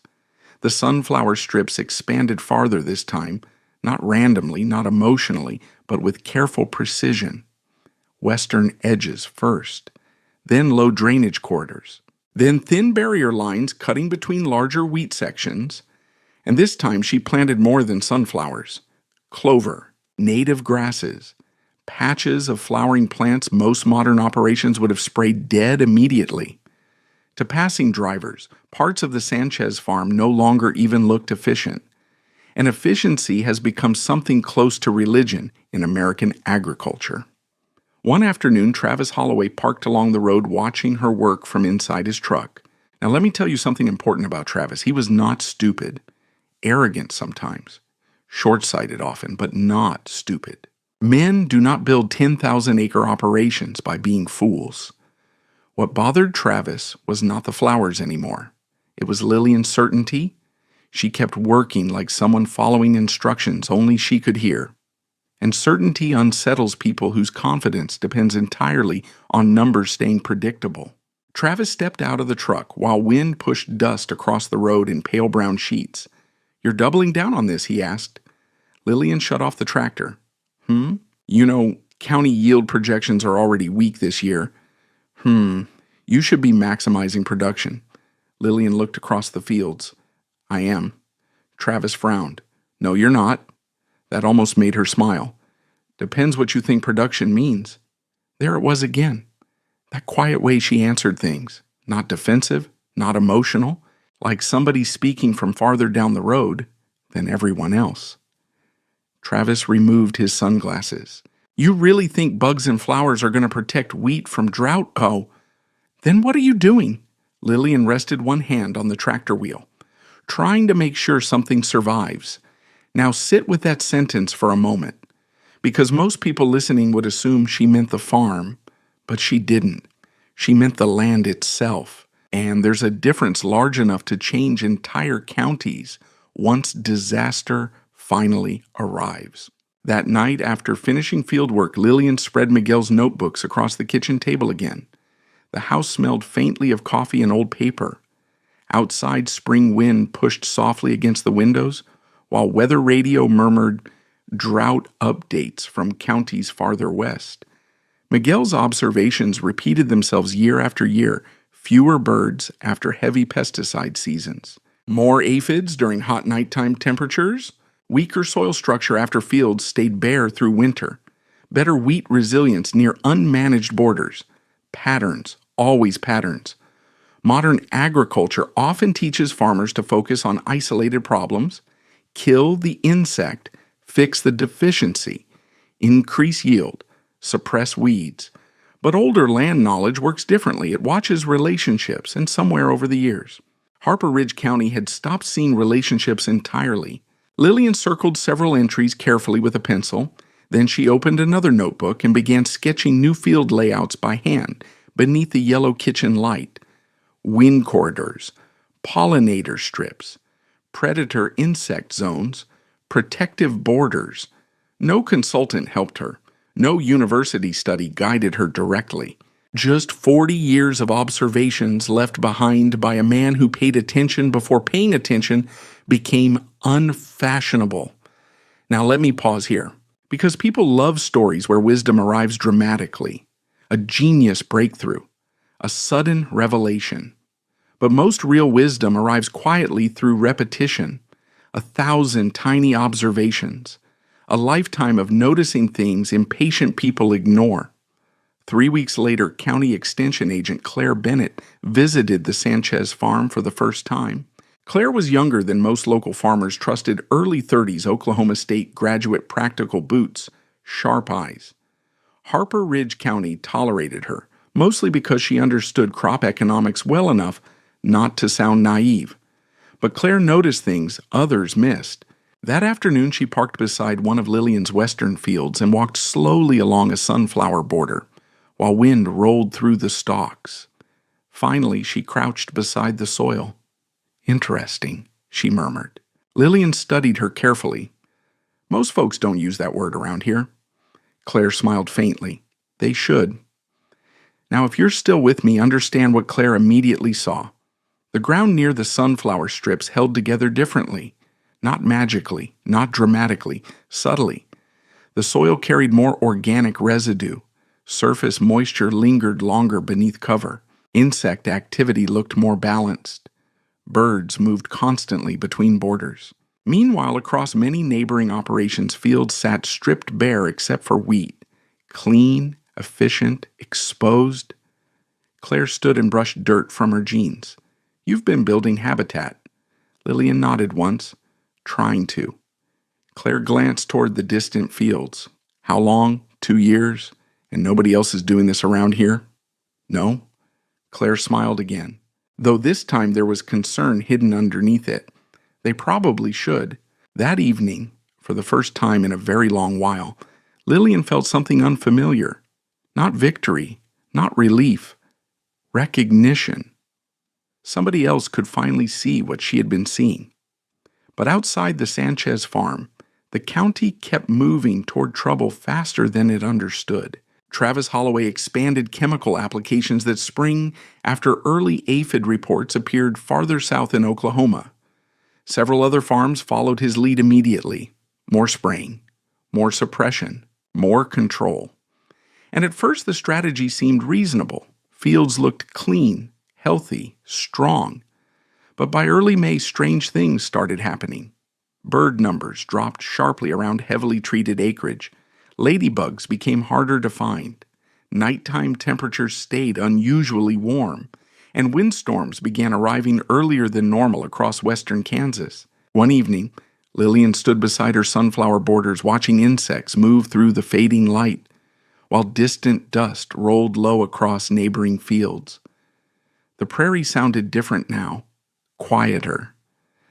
The sunflower strips expanded farther this time, not randomly, not emotionally, but with careful precision. Western edges first, then low drainage corridors, then thin barrier lines cutting between larger wheat sections, and this time she planted more than sunflowers. Clover, native grasses, patches of flowering plants most modern operations would have sprayed dead immediately. To passing drivers, parts of the Sanchez farm no longer even looked efficient. And efficiency has become something close to religion in American agriculture. One afternoon, Travis Holloway parked along the road watching her work from inside his truck. Now let me tell you something important about Travis. He was not stupid. Arrogant sometimes. Short-sighted often, but not stupid. Men do not build 10,000-acre operations by being fools. What bothered Travis was not the flowers anymore. It was Lillian's certainty. She kept working like someone following instructions only she could hear. And certainty unsettles people whose confidence depends entirely on numbers staying predictable. Travis stepped out of the truck while wind pushed dust across the road in pale brown sheets. "You're doubling down on this?" he asked. Lillian shut off the tractor. You know, county yield projections are already weak this year. You should be maximizing production." Lillian looked across the fields. "I am." Travis frowned. "No, you're not." That almost made her smile. "Depends what you think production means." There it was again. That quiet way she answered things. Not defensive, not emotional, like somebody speaking from farther down the road than everyone else. Travis removed his sunglasses. "You really think bugs and flowers are going to protect wheat from drought? Oh, then what are you doing?" Lillian rested one hand on the tractor wheel, trying to make sure something survives. Now sit with that sentence for a moment, because most people listening would assume she meant the farm, but she didn't. She meant the land itself, and there's a difference large enough to change entire counties once disaster finally arrives. That night, after finishing field work, Lillian spread Miguel's notebooks across the kitchen table again. The house smelled faintly of coffee and old paper. Outside, spring wind pushed softly against the windows, while weather radio murmured drought updates from counties farther west. Miguel's observations repeated themselves year after year: fewer birds after heavy pesticide seasons, more aphids during hot nighttime temperatures, weaker soil structure after fields stayed bare through winter, better wheat resilience near unmanaged borders. Patterns, always patterns. Modern agriculture often teaches farmers to focus on isolated problems, kill the insect, fix the deficiency, increase yield, suppress weeds. But older land knowledge works differently. It watches relationships, and somewhere over the years, Harper Ridge County had stopped seeing relationships entirely. Lillian circled several entries carefully with a pencil. Then she opened another notebook and began sketching new field layouts by hand beneath the yellow kitchen light. Wind corridors, pollinator strips, predator insect zones, protective borders. No consultant helped her. No university study guided her directly. Just 40 years of observations left behind by a man who paid attention before paying attention became unfashionable. Now let me pause here, because people love stories where wisdom arrives dramatically. A genius breakthrough, a sudden revelation. But most real wisdom arrives quietly through repetition, 1,000 tiny observations, a lifetime of noticing things impatient people ignore. 3 weeks later, County Extension Agent Claire Bennett visited the Sanchez farm for the first time. Claire was younger than most local farmers, trusted early 30s Oklahoma State graduate practical boots, sharp eyes. Harper Ridge County tolerated her, mostly because she understood crop economics well enough not to sound naive. But Claire noticed things others missed. That afternoon, she parked beside one of Lillian's western fields and walked slowly along a sunflower border, while wind rolled through the stalks. Finally, she crouched beside the soil. "Interesting," she murmured. Lillian studied her carefully. "Most folks don't use that word around here." Claire smiled faintly. "They should." Now, if you're still with me, understand what Claire immediately saw. The ground near the sunflower strips held together differently. Not magically, not dramatically, subtly. The soil carried more organic residue. Surface moisture lingered longer beneath cover. Insect activity looked more balanced. Birds moved constantly between borders. Meanwhile, across many neighboring operations, fields sat stripped bare except for wheat. Clean, efficient, exposed. Claire stood and brushed dirt from her jeans. "You've been building habitat." Lillian nodded once, trying to. Claire glanced toward the distant fields. "How long? 2 years? And nobody else is doing this around here?" "No." Claire smiled again, though this time there was concern hidden underneath it. They probably should. That evening, for the first time in a very long while, Lillian felt something unfamiliar. Not victory, not relief, recognition. Somebody else could finally see what she had been seeing. But outside the Sanchez farm, the county kept moving toward trouble faster than it understood. Travis Holloway expanded chemical applications that spring after early aphid reports appeared farther south in Oklahoma. Several other farms followed his lead immediately. More spraying, more suppression, more control. And at first the strategy seemed reasonable. Fields looked clean, healthy, strong. But by early May, strange things started happening. Bird numbers dropped sharply around heavily treated acreage. Ladybugs became harder to find. Nighttime temperatures stayed unusually warm, and windstorms began arriving earlier than normal across western Kansas. One evening, Lillian stood beside her sunflower borders watching insects move through the fading light, while distant dust rolled low across neighboring fields. The prairie sounded different now, quieter.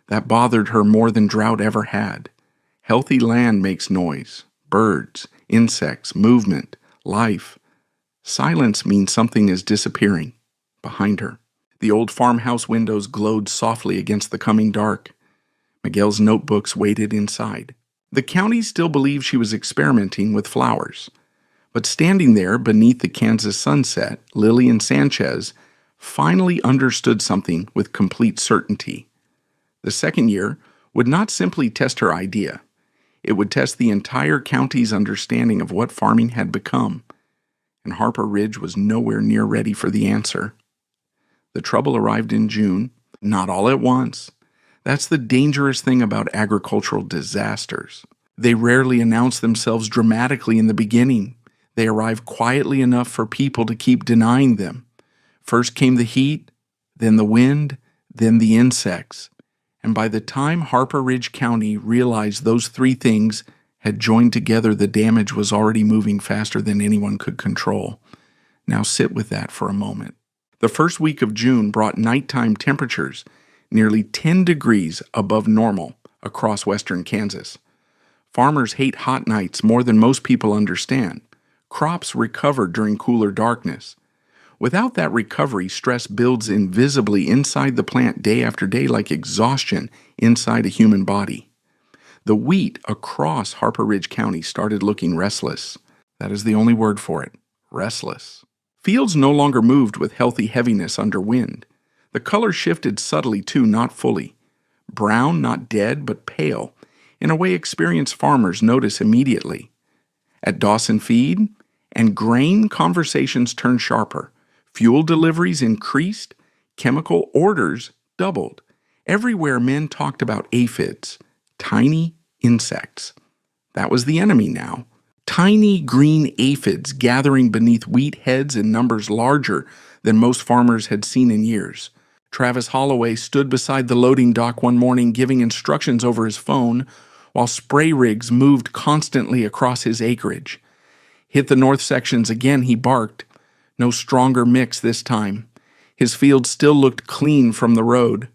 That bothered her more than drought ever had. Healthy land makes noise, birds, insects, movement, life. Silence means something is disappearing. Behind her, the old farmhouse windows glowed softly against the coming dark. Miguel's notebooks waited inside. The county still believed she was experimenting with flowers. But standing there beneath the Kansas sunset, Lillian Sanchez finally understood something with complete certainty. The second year would not simply test her idea. It would test the entire county's understanding of what farming had become. And Harper Ridge was nowhere near ready for the answer. The trouble arrived in June, not all at once. That's the dangerous thing about agricultural disasters. They rarely announce themselves dramatically in the beginning. They arrive quietly enough for people to keep denying them. First came the heat, then the wind, then the insects. And by the time Harper Ridge County realized those three things had joined together, the damage was already moving faster than anyone could control. Now sit with that for a moment. The first week of June brought nighttime temperatures nearly 10 degrees above normal across western Kansas. Farmers hate hot nights more than most people understand. Crops recover during cooler darkness. Without that recovery, stress builds invisibly inside the plant day after day like exhaustion inside a human body. The wheat across Harper Ridge County started looking restless. That is the only word for it, restless. Fields no longer moved with healthy heaviness under wind. The color shifted subtly too, not fully. Brown, not dead, but pale, in a way experienced farmers notice immediately. At Dawson Feed and grain, conversations turned sharper. Fuel deliveries increased. Chemical orders doubled. Everywhere men talked about aphids, tiny insects. That was the enemy now. Tiny green aphids gathering beneath wheat heads in numbers larger than most farmers had seen in years. Travis Holloway stood beside the loading dock one morning giving instructions over his phone while spray rigs moved constantly across his acreage. Hit the north sections again, he barked. No stronger mix this time. His field still looked clean from the road.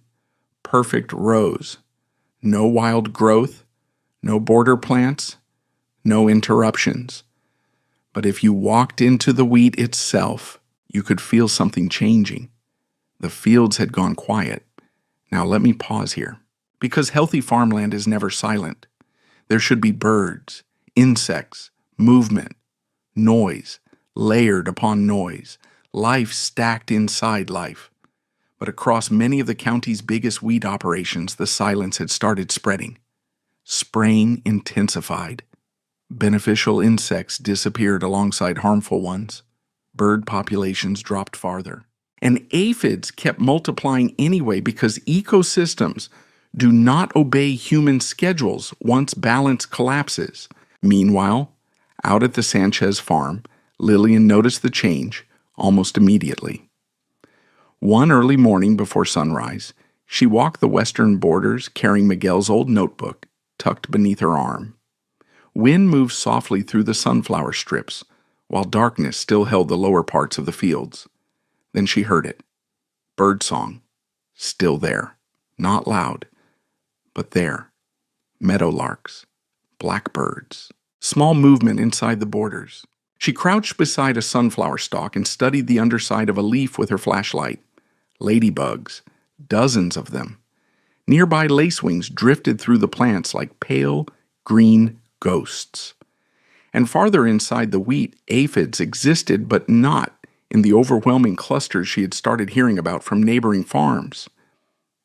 Perfect rows. No wild growth. No border plants. No interruptions. But if you walked into the wheat itself, you could feel something changing. The fields had gone quiet. Now let me pause here. Because healthy farmland is never silent. There should be birds, insects, movement, noise, layered upon noise, life stacked inside life. But across many of the county's biggest wheat operations, the silence had started spreading. Spraying intensified. Beneficial insects disappeared alongside harmful ones. Bird populations dropped farther. And aphids kept multiplying anyway because ecosystems do not obey human schedules once balance collapses. Meanwhile, out at the Sanchez farm, Lillian noticed the change almost immediately. One early morning before sunrise, she walked the western borders carrying Miguel's old notebook tucked beneath her arm. Wind moved softly through the sunflower strips, while darkness still held the lower parts of the fields. Then she heard it. Birdsong. Still there. Not loud, but there. Meadowlarks. Blackbirds. Small movement inside the borders. She crouched beside a sunflower stalk and studied the underside of a leaf with her flashlight. Ladybugs. Dozens of them. Nearby lacewings drifted through the plants like pale, green ghosts. And farther inside the wheat, aphids existed, but not in the overwhelming clusters she had started hearing about from neighboring farms.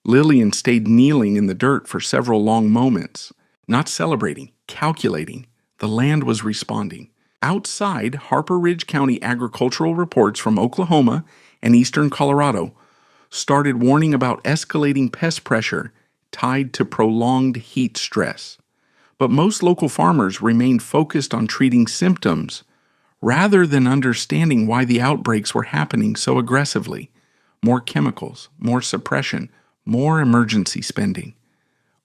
Lillian stayed kneeling in the dirt for several long moments, not celebrating, calculating. The land was responding. Outside, Harper Ridge County agricultural reports from Oklahoma and eastern Colorado started warning about escalating pest pressure tied to prolonged heat stress. But most local farmers remained focused on treating symptoms rather than understanding why the outbreaks were happening so aggressively. More chemicals, more suppression, more emergency spending.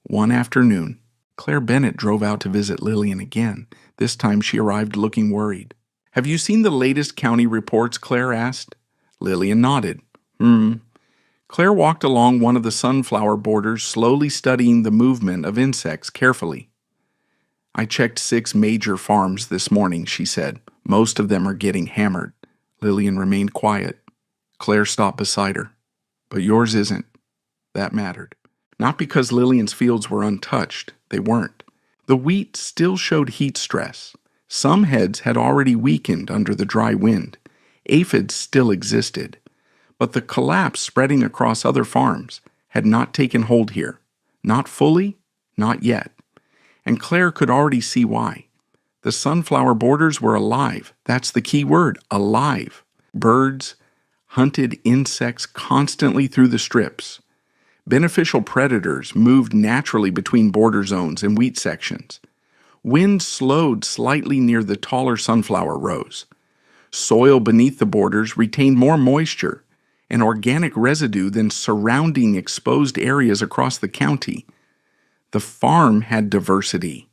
One afternoon, Claire Bennett drove out to visit Lillian again. This time she arrived looking worried. "Have you seen the latest county reports?" Claire asked. Lillian nodded. Claire walked along one of the sunflower borders, slowly studying the movement of insects carefully. "I checked 6 major farms this morning," she said. "Most of them are getting hammered." Lillian remained quiet. Claire stopped beside her. "But yours isn't." That mattered. Not because Lillian's fields were untouched. They weren't. The wheat still showed heat stress. Some heads had already weakened under the dry wind. Aphids still existed. But the collapse spreading across other farms had not taken hold here. Not fully, not yet. And Claire could already see why. The sunflower borders were alive. That's the key word, alive. Birds, hunted insects constantly through the strips. Beneficial predators moved naturally between border zones and wheat sections. Wind slowed slightly near the taller sunflower rows. Soil beneath the borders retained more moisture and organic residue than surrounding exposed areas across the county. The farm had diversity,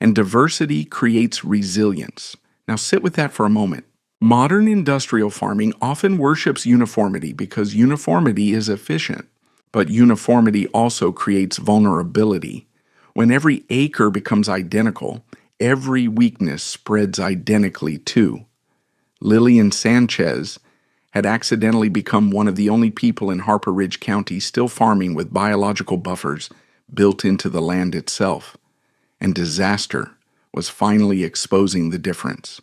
and diversity creates resilience. Now sit with that for a moment. Modern industrial farming often worships uniformity because uniformity is efficient, but uniformity also creates vulnerability. When every acre becomes identical, every weakness spreads identically too. Lillian Sanchez had accidentally become one of the only people in Harper Ridge County still farming with biological buffers built into the land itself, and disaster was finally exposing the difference.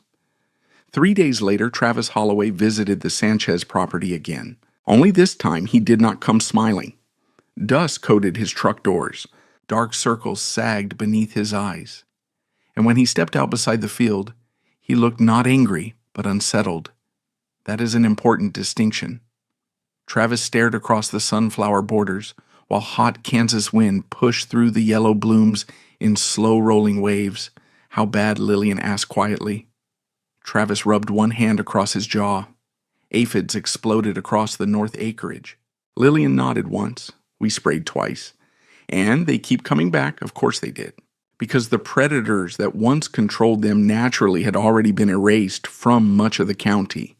3 days later, Travis Holloway visited the Sanchez property again. Only this time he did not come smiling. Dust coated his truck doors. Dark circles sagged beneath his eyes. And when he stepped out beside the field, he looked not angry, but unsettled. That is an important distinction. Travis stared across the sunflower borders while hot Kansas wind pushed through the yellow blooms in slow rolling waves. How bad? Lillian asked quietly. Travis rubbed one hand across his jaw. Aphids exploded across the north acreage. Lillian nodded once. We sprayed twice. And they keep coming back, of course they did. Because the predators that once controlled them naturally had already been erased from much of the county.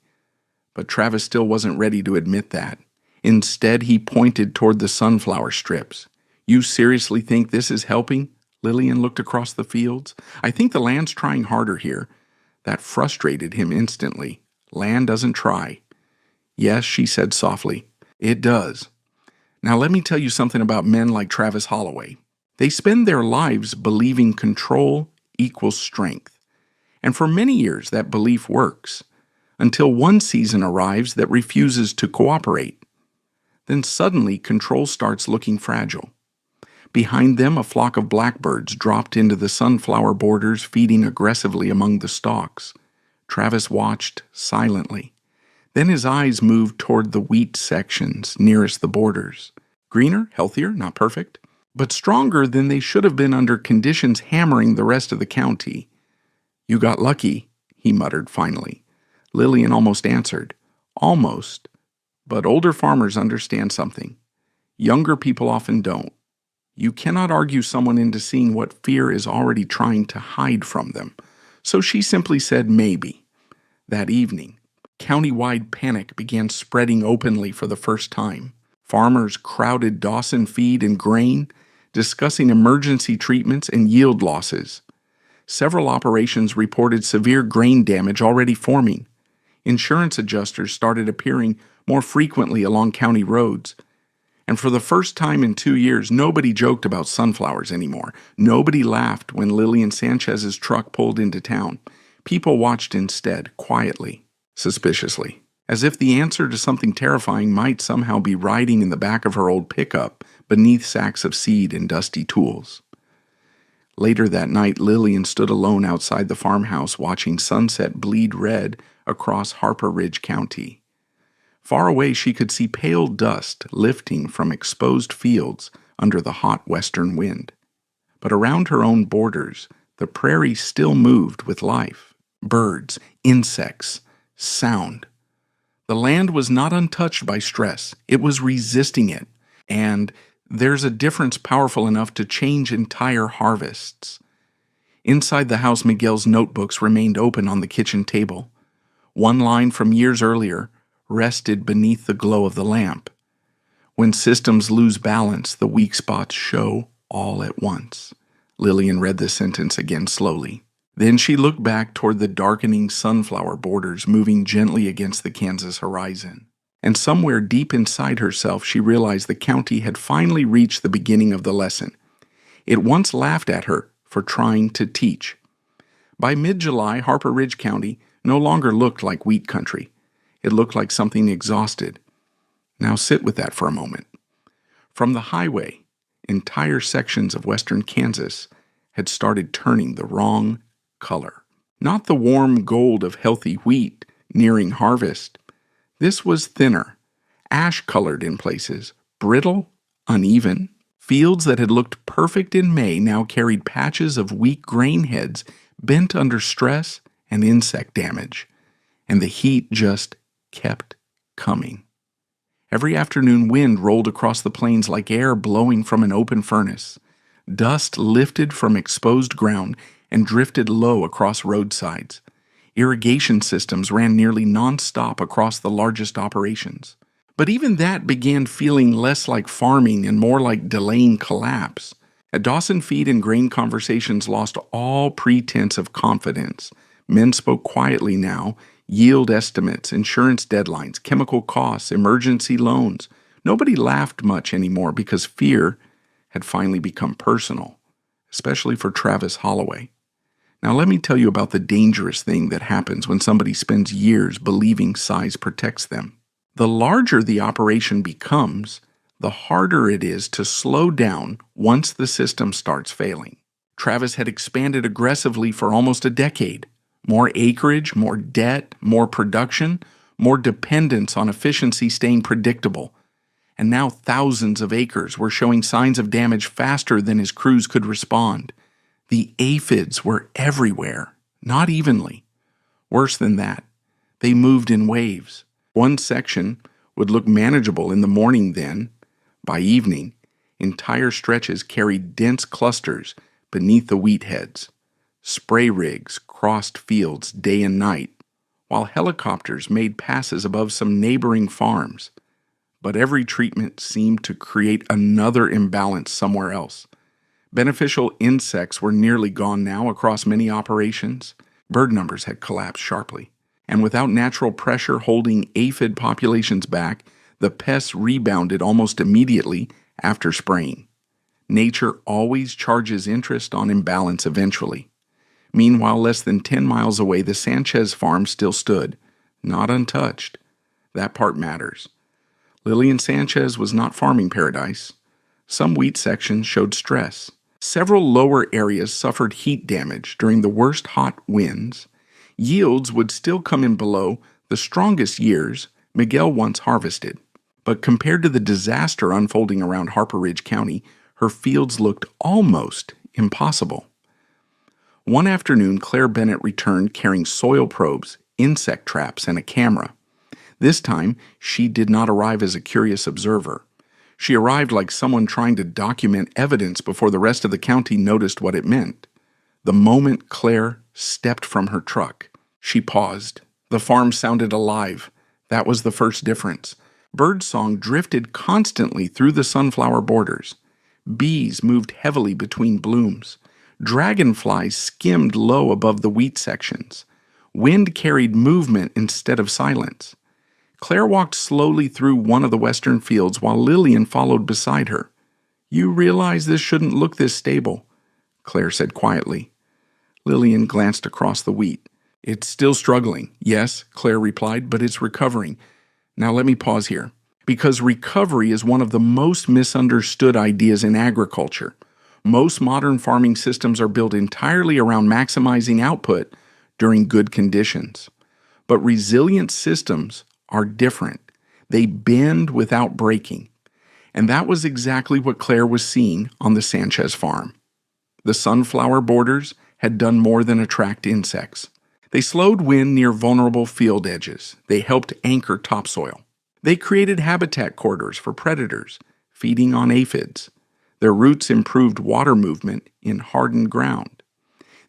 But Travis still wasn't ready to admit that. Instead, he pointed toward the sunflower strips. You seriously think this is helping? Lillian looked across the fields. I think the land's trying harder here. That frustrated him instantly. Land doesn't try. Yes, she said softly. It does. Now let me tell you something about men like Travis Holloway. They spend their lives believing control equals strength. And for many years that belief works, until one season arrives that refuses to cooperate. Then suddenly control starts looking fragile. Behind them, a flock of blackbirds dropped into the sunflower borders, feeding aggressively among the stalks. Travis watched silently. Then his eyes moved toward the wheat sections nearest the borders. Greener, healthier, not perfect, but stronger than they should have been under conditions hammering the rest of the county. You got lucky, he muttered finally. Lillian almost answered. Almost. But older farmers understand something. Younger people often don't. You cannot argue someone into seeing what fear is already trying to hide from them. So she simply said maybe. That evening, county-wide panic began spreading openly for the first time. Farmers crowded Dawson Feed and Grain, discussing emergency treatments and yield losses. Several operations reported severe grain damage already forming. Insurance adjusters started appearing more frequently along county roads. And for the first time in 2 years, nobody joked about sunflowers anymore. Nobody laughed when Lillian Sanchez's truck pulled into town. People watched instead, quietly, suspiciously, as if the answer to something terrifying might somehow be riding in the back of her old pickup beneath sacks of seed and dusty tools. Later that night, Lillian stood alone outside the farmhouse watching sunset bleed red across Harper Ridge County. Far away, she could see pale dust lifting from exposed fields under the hot western wind. But around her own borders, the prairie still moved with life. Birds, insects, sound. The land was not untouched by stress. It was resisting it. And there's a difference powerful enough to change entire harvests. Inside the house, Miguel's notebooks remained open on the kitchen table. One line from years earlier rested beneath the glow of the lamp. When systems lose balance, the weak spots show all at once. Lillian read the sentence again slowly. Then she looked back toward the darkening sunflower borders moving gently against the Kansas horizon. And somewhere deep inside herself, she realized the county had finally reached the beginning of the lesson. It once laughed at her, for trying to teach. By mid-July, Harper Ridge County no longer looked like wheat country. It looked like something exhausted. Now sit with that for a moment. From the highway, entire sections of western Kansas had started turning the wrong color. Not the warm gold of healthy wheat nearing harvest. This was thinner, ash-colored in places, brittle, uneven. Fields that had looked perfect in May now carried patches of weak grain heads bent under stress and insect damage. And the heat just kept coming. Every afternoon wind rolled across the plains like air blowing from an open furnace. Dust lifted from exposed ground and drifted low across roadsides. Irrigation systems ran nearly non-stop across the largest operations. But even that began feeling less like farming and more like delaying collapse. At Dawson Feed and grain conversations lost all pretense of confidence. Men spoke quietly now. Yield estimates, insurance deadlines, chemical costs, emergency loans. Nobody laughed much anymore because fear had finally become personal, especially for Travis Holloway. Now let me tell you about the dangerous thing that happens when somebody spends years believing size protects them. The larger the operation becomes, the harder it is to slow down once the system starts failing. Travis had expanded aggressively for almost a decade. More acreage, more debt, more production, more dependence on efficiency staying predictable. And now thousands of acres were showing signs of damage faster than his crews could respond. The aphids were everywhere, not evenly. Worse than that, they moved in waves. One section would look manageable in the morning then. By evening, entire stretches carried dense clusters beneath the wheat heads. Spray rigs crossed fields day and night, while helicopters made passes above some neighboring farms. But every treatment seemed to create another imbalance somewhere else. Beneficial insects were nearly gone now across many operations. Bird numbers had collapsed sharply. And without natural pressure holding aphid populations back, the pests rebounded almost immediately after spraying. Nature always charges interest on imbalance eventually. Meanwhile, less than 10 miles away, the Sanchez farm still stood, not untouched. That part matters. Lillian Sanchez was not farming paradise. Some wheat sections showed stress. Several lower areas suffered heat damage during the worst hot winds. Yields would still come in below the strongest years Miguel once harvested. But compared to the disaster unfolding around Harper Ridge County, her fields looked almost impossible. One afternoon, Claire Bennett returned carrying soil probes, insect traps, and a camera. This time, she did not arrive as a curious observer. She arrived like someone trying to document evidence before the rest of the county noticed what it meant. The moment Claire stepped from her truck, she paused. The farm sounded alive. That was the first difference. Birdsong drifted constantly through the sunflower borders. Bees moved heavily between blooms. Dragonflies skimmed low above the wheat sections. Wind carried movement instead of silence. Claire walked slowly through one of the western fields while Lillian followed beside her. "You realize this shouldn't look this stable," Claire said quietly. Lillian glanced across the wheat. "It's still struggling." "Yes," Claire replied, "but it's recovering." Now let me pause here, because recovery is one of the most misunderstood ideas in agriculture. Most modern farming systems are built entirely around maximizing output during good conditions. But resilient systems are different. They bend without breaking. And that was exactly what Claire was seeing on the Sanchez farm. The sunflower borders had done more than attract insects. They slowed wind near vulnerable field edges. They helped anchor topsoil. They created habitat corridors for predators, feeding on aphids. Their roots improved water movement in hardened ground.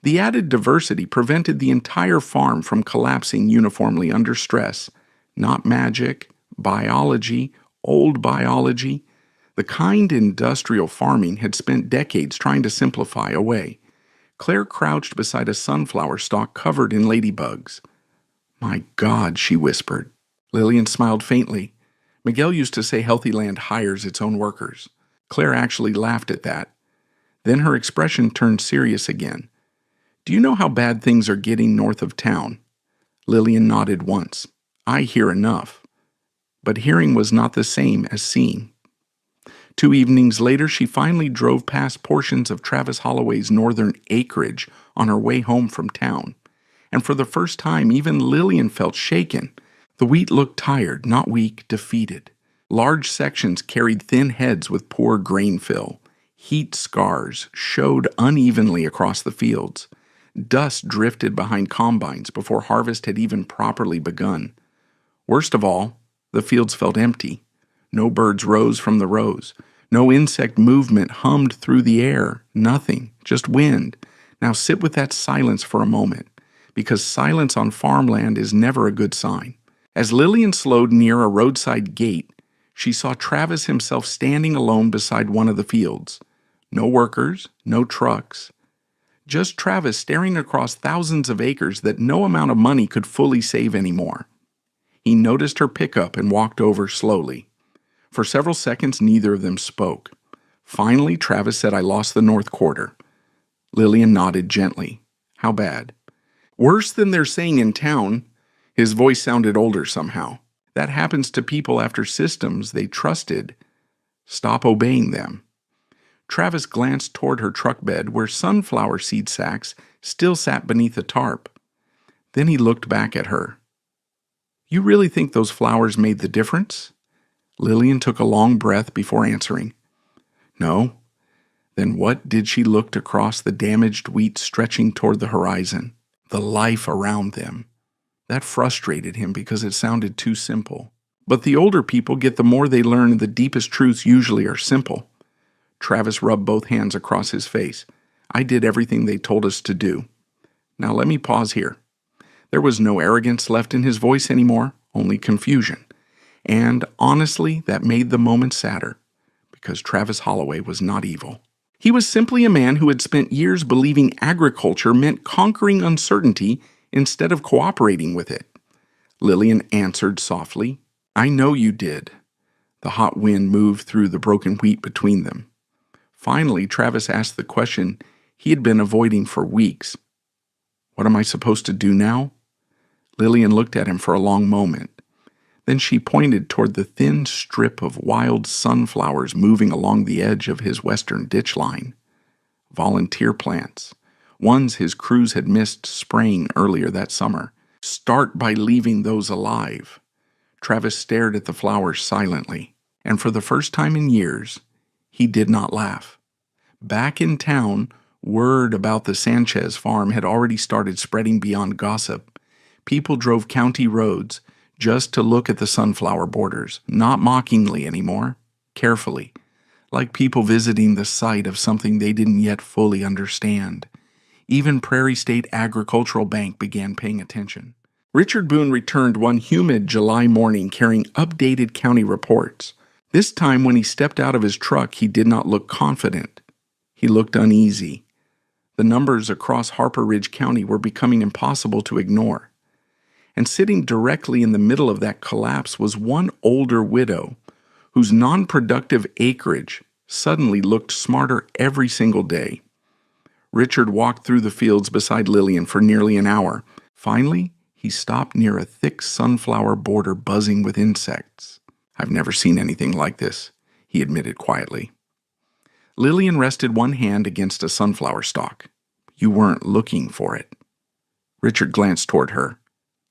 The added diversity prevented the entire farm from collapsing uniformly under stress. Not magic, biology, old biology. The kind industrial farming had spent decades trying to simplify away. Claire crouched beside a sunflower stalk covered in ladybugs. "My God," she whispered. Lillian smiled faintly. Miguel used to say healthy land hires its own workers. Claire actually laughed at that. Then her expression turned serious again. "Do you know how bad things are getting north of town?" Lillian nodded once. "I hear enough." But hearing was not the same as seeing. 2 evenings later, she finally drove past portions of Travis Holloway's northern acreage on her way home from town. And for the first time, even Lillian felt shaken. The wheat looked tired, not weak, defeated. Large sections carried thin heads with poor grain fill. Heat scars showed unevenly across the fields. Dust drifted behind combines before harvest had even properly begun. Worst of all, the fields felt empty. No birds rose from the rows. No insect movement hummed through the air. Nothing, just wind. Now sit with that silence for a moment, because silence on farmland is never a good sign. As Lillian slowed near a roadside gate, she saw Travis himself standing alone beside one of the fields. No workers, no trucks. Just Travis staring across thousands of acres that no amount of money could fully save anymore. He noticed her pickup and walked over slowly. For several seconds, neither of them spoke. Finally, Travis said, "I lost the North Quarter." Lillian nodded gently. "How bad?" "Worse than they're saying in town." His voice sounded older somehow. "That happens to people after systems they trusted stop obeying them." Travis glanced toward her truck bed where sunflower seed sacks still sat beneath a tarp. Then he looked back at her. "You really think those flowers made the difference?" Lillian took a long breath before answering. "No." Then what did she look across the damaged wheat stretching toward the horizon? The life around them. That frustrated him because it sounded too simple. But the older people get the more they learn, the deepest truths usually are simple. Travis rubbed both hands across his face. "I did everything they told us to do." Now let me pause here. There was no arrogance left in his voice anymore, only confusion. And honestly, that made the moment sadder, because Travis Holloway was not evil. He was simply a man who had spent years believing agriculture meant conquering uncertainty instead of cooperating with it. Lillian answered softly, "I know you did." The hot wind moved through the broken wheat between them. Finally, Travis asked the question he had been avoiding for weeks. "What am I supposed to do now?" Lillian looked at him for a long moment. Then she pointed toward the thin strip of wild sunflowers moving along the edge of his western ditch line. Volunteer plants, ones his crews had missed spraying earlier that summer. Start by leaving those alive. Travis stared at the flowers silently, and for the first time in years, he did not laugh. Back in town, word about the Sanchez farm had already started spreading beyond gossip. People drove county roads just to look at the sunflower borders, not mockingly anymore, carefully, like people visiting the site of something they didn't yet fully understand. Even Prairie State Agricultural Bank began paying attention. Richard Boone returned one humid July morning carrying updated county reports. This time when he stepped out of his truck, he did not look confident. He looked uneasy. The numbers across Harper Ridge County were becoming impossible to ignore. And sitting directly in the middle of that collapse was one older widow whose non-productive acreage suddenly looked smarter every single day. Richard walked through the fields beside Lillian for nearly an hour. Finally, he stopped near a thick sunflower border buzzing with insects. "I've never seen anything like this," he admitted quietly. Lillian rested one hand against a sunflower stalk. "You weren't looking for it." Richard glanced toward her,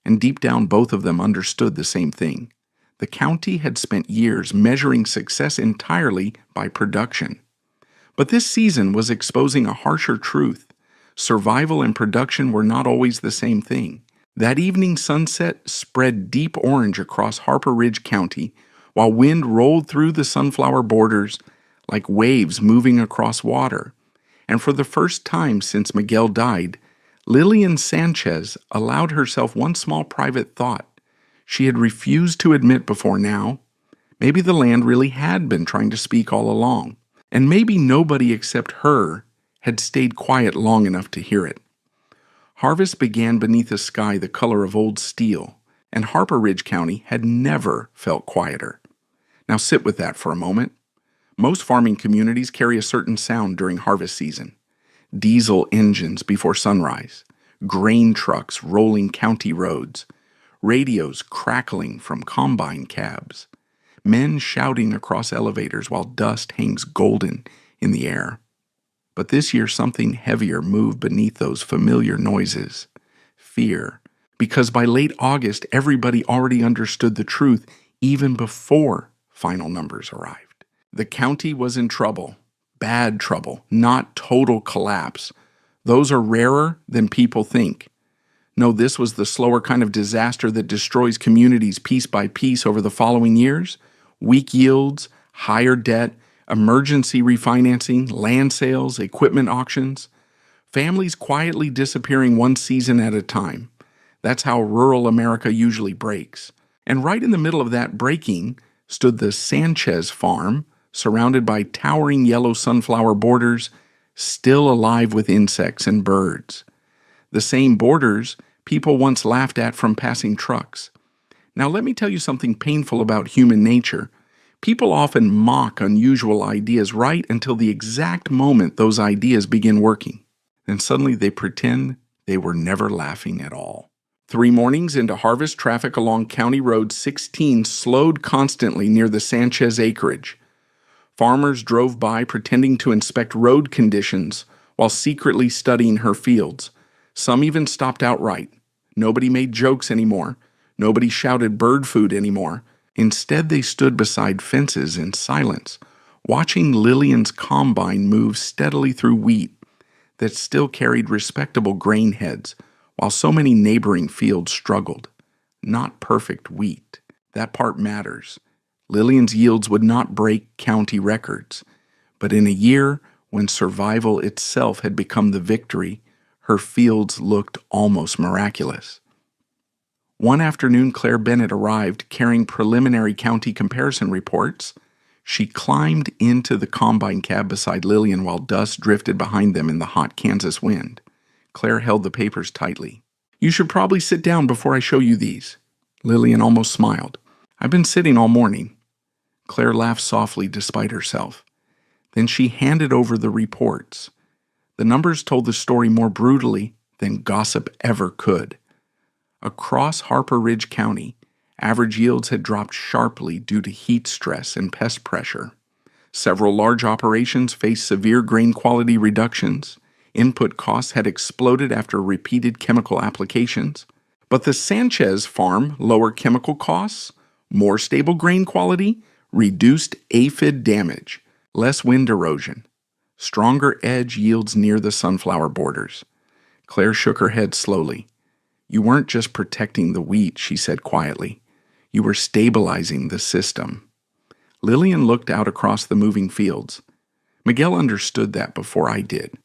and deep down both of them understood the same thing. The county had spent years measuring success entirely by production. But this season was exposing a harsher truth. Survival and production were not always the same thing. That evening sunset spread deep orange across Harper Ridge County, while wind rolled through the sunflower borders like waves moving across water. And for the first time since Miguel died, Lillian Sanchez allowed herself one small private thought she had refused to admit before now. Maybe the land really had been trying to speak all along, and maybe nobody except her had stayed quiet long enough to hear it. Harvest began beneath a sky the color of old steel, and Harper Ridge County had never felt quieter. Now sit with that for a moment. Most farming communities carry a certain sound during harvest season: diesel engines before sunrise, grain trucks rolling county roads, radios crackling from combine cabs, men shouting across elevators while dust hangs golden in the air. But this year something heavier moved beneath those familiar noises: fear. Because by late August, everybody already understood the truth even before final numbers arrived. The county was in trouble. Bad trouble, not total collapse. Those are rarer than people think. No, this was the slower kind of disaster that destroys communities piece by piece over the following years. Weak yields, higher debt, emergency refinancing, land sales, equipment auctions. Families quietly disappearing one season at a time. That's how rural America usually breaks. And right in the middle of that breaking stood the Sanchez farm, surrounded by towering yellow sunflower borders, still alive with insects and birds. The same borders people once laughed at from passing trucks. Now let me tell you something painful about human nature. People often mock unusual ideas right until the exact moment those ideas begin working. Then suddenly they pretend they were never laughing at all. 3 mornings into harvest, traffic along County Road 16 slowed constantly near the Sanchez acreage. Farmers drove by pretending to inspect road conditions while secretly studying her fields. Some even stopped outright. Nobody made jokes anymore. Nobody shouted bird food anymore. Instead, they stood beside fences in silence, watching Lillian's combine move steadily through wheat that still carried respectable grain heads, while so many neighboring fields struggled. Not perfect wheat. That part matters. Lillian's yields would not break county records, but in a year when survival itself had become the victory, her fields looked almost miraculous. One afternoon, Claire Bennett arrived carrying preliminary county comparison reports. She climbed into the combine cab beside Lillian while dust drifted behind them in the hot Kansas wind. Claire held the papers tightly. "You should probably sit down before I show you these." Lillian almost smiled. "I've been sitting all morning." Claire laughed softly despite herself. Then she handed over the reports. The numbers told the story more brutally than gossip ever could. Across Harper Ridge County, average yields had dropped sharply due to heat stress and pest pressure. Several large operations faced severe grain quality reductions. Input costs had exploded after repeated chemical applications. But the Sanchez farm, lower chemical costs, more stable grain quality, reduced aphid damage, less wind erosion, stronger edge yields near the sunflower borders. Claire shook her head slowly. "You weren't just protecting the wheat," she said quietly. "You were stabilizing the system." Lillian looked out across the moving fields. Miguel understood that before I did.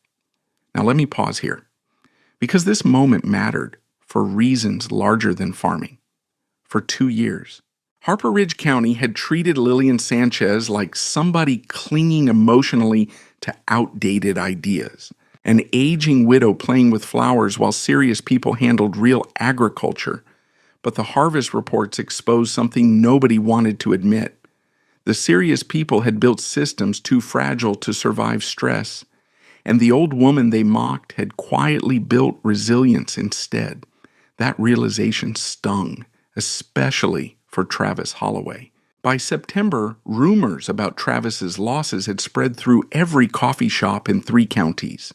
Now let me pause here, because this moment mattered for reasons larger than farming. For 2 years, Harper Ridge County had treated Lillian Sanchez like somebody clinging emotionally to outdated ideas, an aging widow playing with flowers while serious people handled real agriculture. But the harvest reports exposed something nobody wanted to admit. The serious people had built systems too fragile to survive stress, and the old woman they mocked had quietly built resilience instead. That realization stung, especially for Travis Holloway. By September, rumors about Travis's losses had spread through every coffee shop in 3 counties.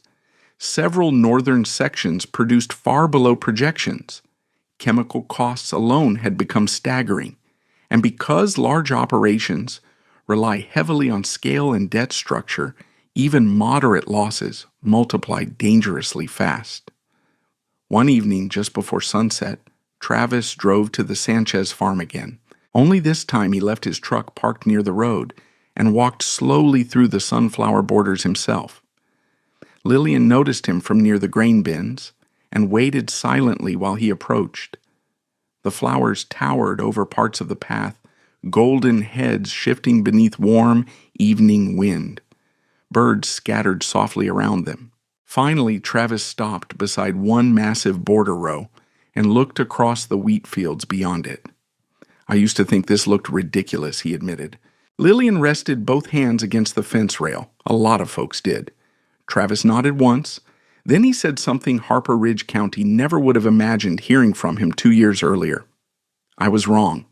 Several northern sections produced far below projections. Chemical costs alone had become staggering, and because large operations rely heavily on scale and debt structure, even moderate losses multiplied dangerously fast. One evening just before sunset, Travis drove to the Sanchez farm again. Only this time he left his truck parked near the road and walked slowly through the sunflower borders himself. Lillian noticed him from near the grain bins and waited silently while he approached. The flowers towered over parts of the path, golden heads shifting beneath warm evening wind. Birds scattered softly around them. Finally, Travis stopped beside one massive border row and looked across the wheat fields beyond it. "I used to think this looked ridiculous," he admitted. Lillian rested both hands against the fence rail. A lot of folks did. Travis nodded once. Then he said something Harper Ridge County never would have imagined hearing from him 2 years earlier. I was wrong.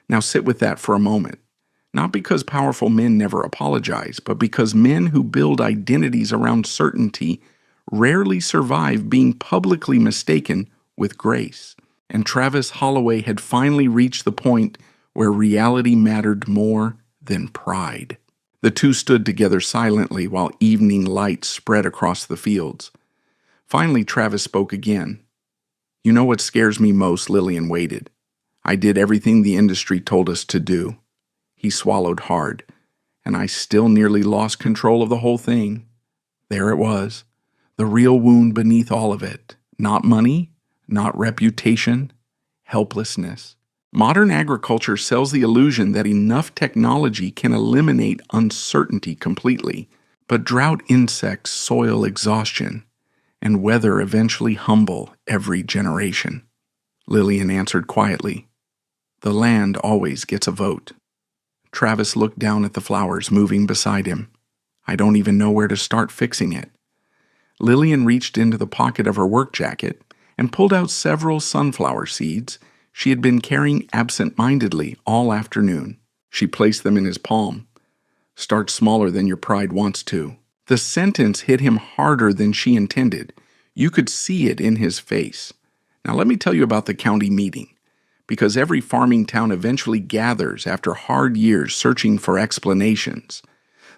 Now sit with that for a moment. Not because powerful men never apologize, but because men who build identities around certainty rarely survive being publicly mistaken with grace. And Travis Holloway had finally reached the point where reality mattered more than pride. The two stood together silently while evening light spread across the fields. Finally, Travis spoke again. You know what scares me most? Lillian waited. I did everything the industry told us to do. He swallowed hard, and I still nearly lost control of the whole thing. There it was, the real wound beneath all of it. Not money, not reputation, helplessness. Modern agriculture sells the illusion that enough technology can eliminate uncertainty completely, but drought, insects, soil exhaustion, and weather eventually humble every generation. Lillian answered quietly. The land always gets a vote. Travis looked down at the flowers moving beside him. I don't even know where to start fixing it. Lillian reached into the pocket of her work jacket and pulled out several sunflower seeds she had been carrying absent-mindedly all afternoon. She placed them in his palm. Start smaller than your pride wants to. The sentence hit him harder than she intended. You could see it in his face. Now let me tell you about the county meeting. Because every farming town eventually gathers after hard years searching for explanations.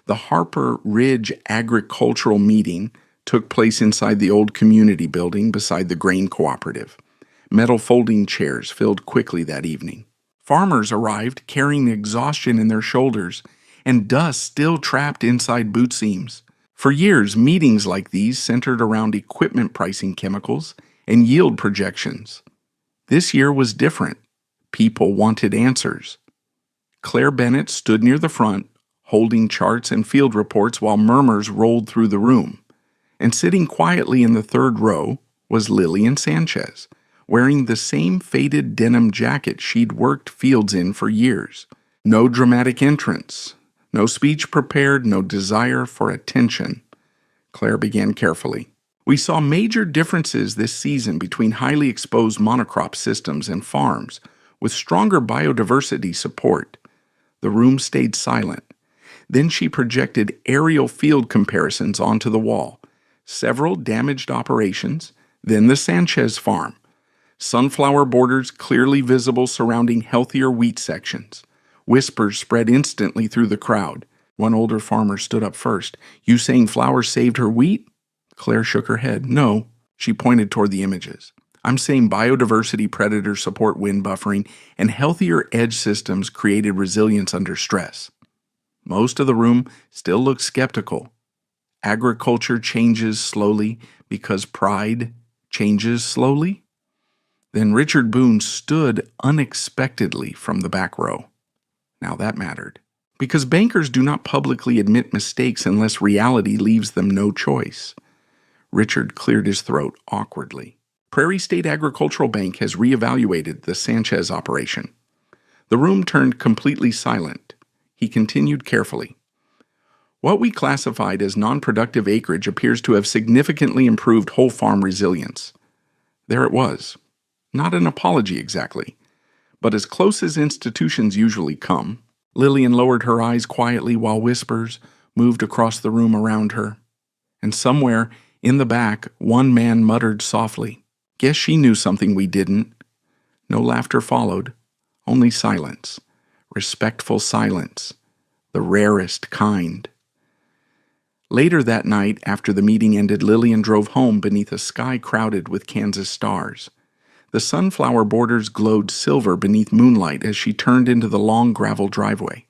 The Harper Ridge Agricultural Meeting took place inside the old community building beside the grain cooperative. Metal folding chairs filled quickly that evening. Farmers arrived carrying exhaustion in their shoulders and dust still trapped inside boot seams. For years, meetings like these centered around equipment pricing chemicals and yield projections. This year was different. People wanted answers. Claire Bennett stood near the front, holding charts and field reports while murmurs rolled through the room. And sitting quietly in the third row was Lillian Sanchez, wearing the same faded denim jacket she'd worked fields in for years. No dramatic entrance, no speech prepared, no desire for attention. Claire began carefully. We saw major differences this season between highly exposed monocrop systems and farms with stronger biodiversity support. The room stayed silent. Then she projected aerial field comparisons onto the wall. Several damaged operations, then the Sanchez farm. Sunflower borders clearly visible surrounding healthier wheat sections. Whispers spread instantly through the crowd. One older farmer stood up first. You saying flowers saved her wheat? Claire shook her head. No, she pointed toward the images. I'm saying biodiversity predators support wind buffering, and healthier edge systems created resilience under stress. Most of the room still looked skeptical. Agriculture changes slowly because pride changes slowly? Then Richard Boone stood unexpectedly from the back row. Now that mattered. Because bankers do not publicly admit mistakes unless reality leaves them no choice. Richard cleared his throat awkwardly. Prairie State Agricultural Bank has reevaluated the Sanchez operation. The room turned completely silent. He continued carefully. What we classified as non-productive acreage appears to have significantly improved whole farm resilience. There it was. Not an apology exactly, but as close as institutions usually come. Lillian lowered her eyes quietly while whispers moved across the room around her. And somewhere in the back, one man muttered softly, Guess she knew something we didn't. No laughter followed, only silence. Respectful silence, the rarest kind. Later that night, after the meeting ended, Lillian drove home beneath a sky crowded with Kansas stars. The sunflower borders glowed silver beneath moonlight as she turned into the long gravel driveway.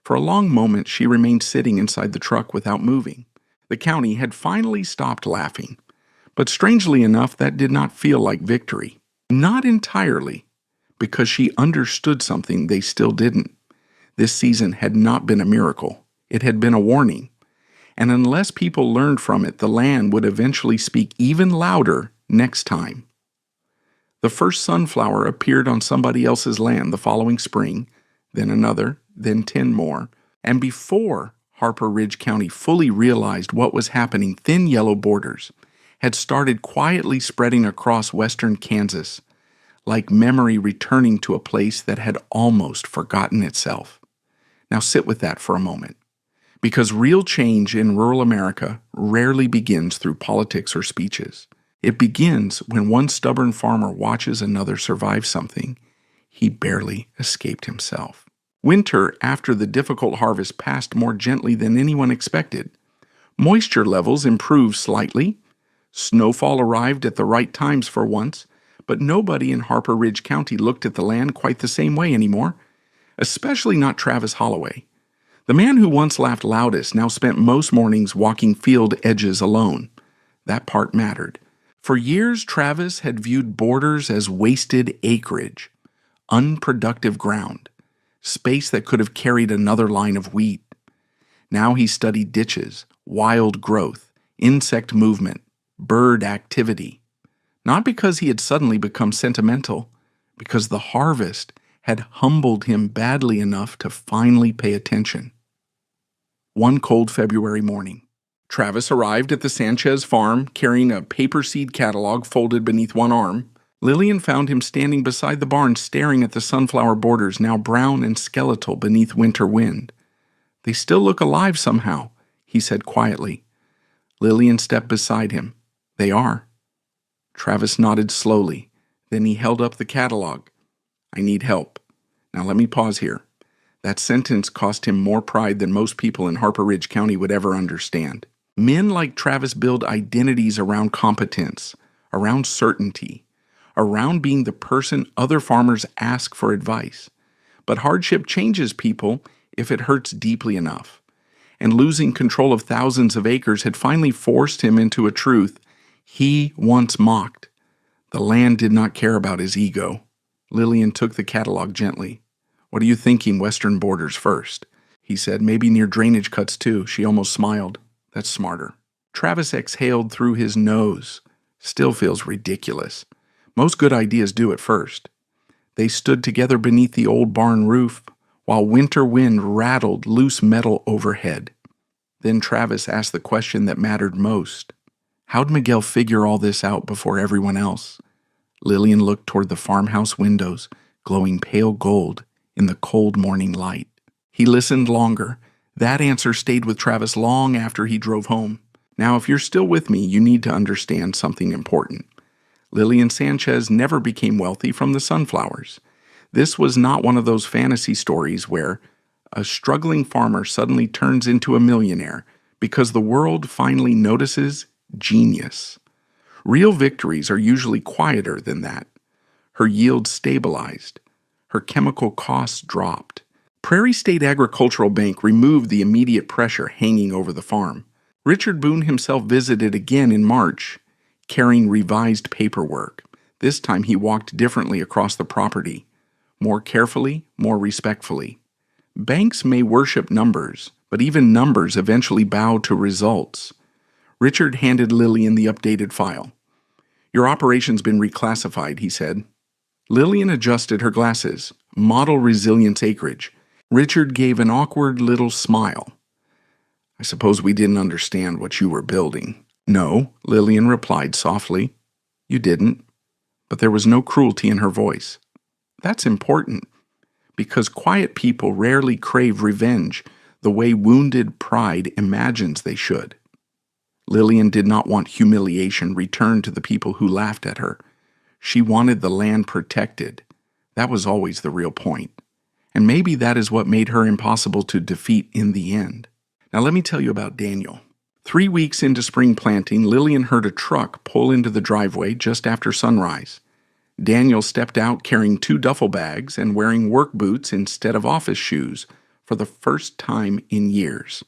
For a long moment, she remained sitting inside the truck without moving. The county had finally stopped laughing. But strangely enough, that did not feel like victory. Not entirely, because she understood something they still didn't. This season had not been a miracle. It had been a warning. And unless people learned from it, the land would eventually speak even louder next time. The first sunflower appeared on somebody else's land the following spring, then another, then 10 more. And before Harper Ridge County fully realized what was happening, thin yellow borders had started quietly spreading across western Kansas, like memory returning to a place that had almost forgotten itself. Now sit with that for a moment, because real change in rural America rarely begins through politics or speeches. It begins when one stubborn farmer watches another survive something he barely escaped himself. Winter, after the difficult harvest, passed more gently than anyone expected. Moisture levels improved slightly. Snowfall arrived at the right times for once, but nobody in Harper Ridge County looked at the land quite the same way anymore, especially not Travis Holloway. The man who once laughed loudest now spent most mornings walking field edges alone. That part mattered. For years, Travis had viewed borders as wasted acreage, unproductive ground, space that could have carried another line of wheat. Now he studied ditches, wild growth, insect movement, bird activity. Not because he had suddenly become sentimental, because the harvest had humbled him badly enough to finally pay attention. One cold February morning, Travis arrived at the Sanchez farm carrying a paper seed catalog folded beneath one arm. Lillian found him standing beside the barn staring at the sunflower borders, now brown and skeletal beneath winter wind. "They still look alive somehow," he said quietly. Lillian stepped beside him. "They are." Travis nodded slowly. Then he held up the catalog. "I need help." Now let me pause here. That sentence cost him more pride than most people in Harper Ridge County would ever understand. Men like Travis build identities around competence, around certainty, around being the person other farmers ask for advice. But hardship changes people if it hurts deeply enough. And losing control of thousands of acres had finally forced him into a truth he once mocked. The land did not care about his ego. Lillian took the catalog gently. "What are you thinking, western borders first?" he said. "Maybe near drainage cuts too." She almost smiled. "That's smarter." Travis exhaled through his nose. "Still feels ridiculous. Most good ideas do at first." They stood together beneath the old barn roof, while winter wind rattled loose metal overhead. Then Travis asked the question that mattered most. How'd Miguel figure all this out before everyone else? Lillian looked toward the farmhouse windows, glowing pale gold in the cold morning light. He listened longer. That answer stayed with Travis long after he drove home. Now, if you're still with me, you need to understand something important. Lillian Sanchez never became wealthy from the sunflowers. This was not one of those fantasy stories where a struggling farmer suddenly turns into a millionaire because the world finally notices genius. Real victories are usually quieter than that. Her yield stabilized. Her chemical costs dropped. Prairie State Agricultural Bank removed the immediate pressure hanging over the farm. Richard Boone himself visited again in March, carrying revised paperwork. This time he walked differently across the property, more carefully, more respectfully. Banks may worship numbers, but even numbers eventually bow to results. Richard handed Lillian the updated file. "Your operation's been reclassified," he said. Lillian adjusted her glasses. Model resilience acreage. Richard gave an awkward little smile. "I suppose we didn't understand what you were building." "No," Lillian replied softly. "You didn't." But there was no cruelty in her voice. That's important, because quiet people rarely crave revenge the way wounded pride imagines they should. Lillian did not want humiliation returned to the people who laughed at her. She wanted the land protected. That was always the real point. And maybe that is what made her impossible to defeat in the end. Now let me tell you about Daniel. 3 weeks into spring planting, Lillian heard a truck pull into the driveway just after sunrise. Daniel stepped out carrying 2 duffel bags and wearing work boots instead of office shoes for the first time in years.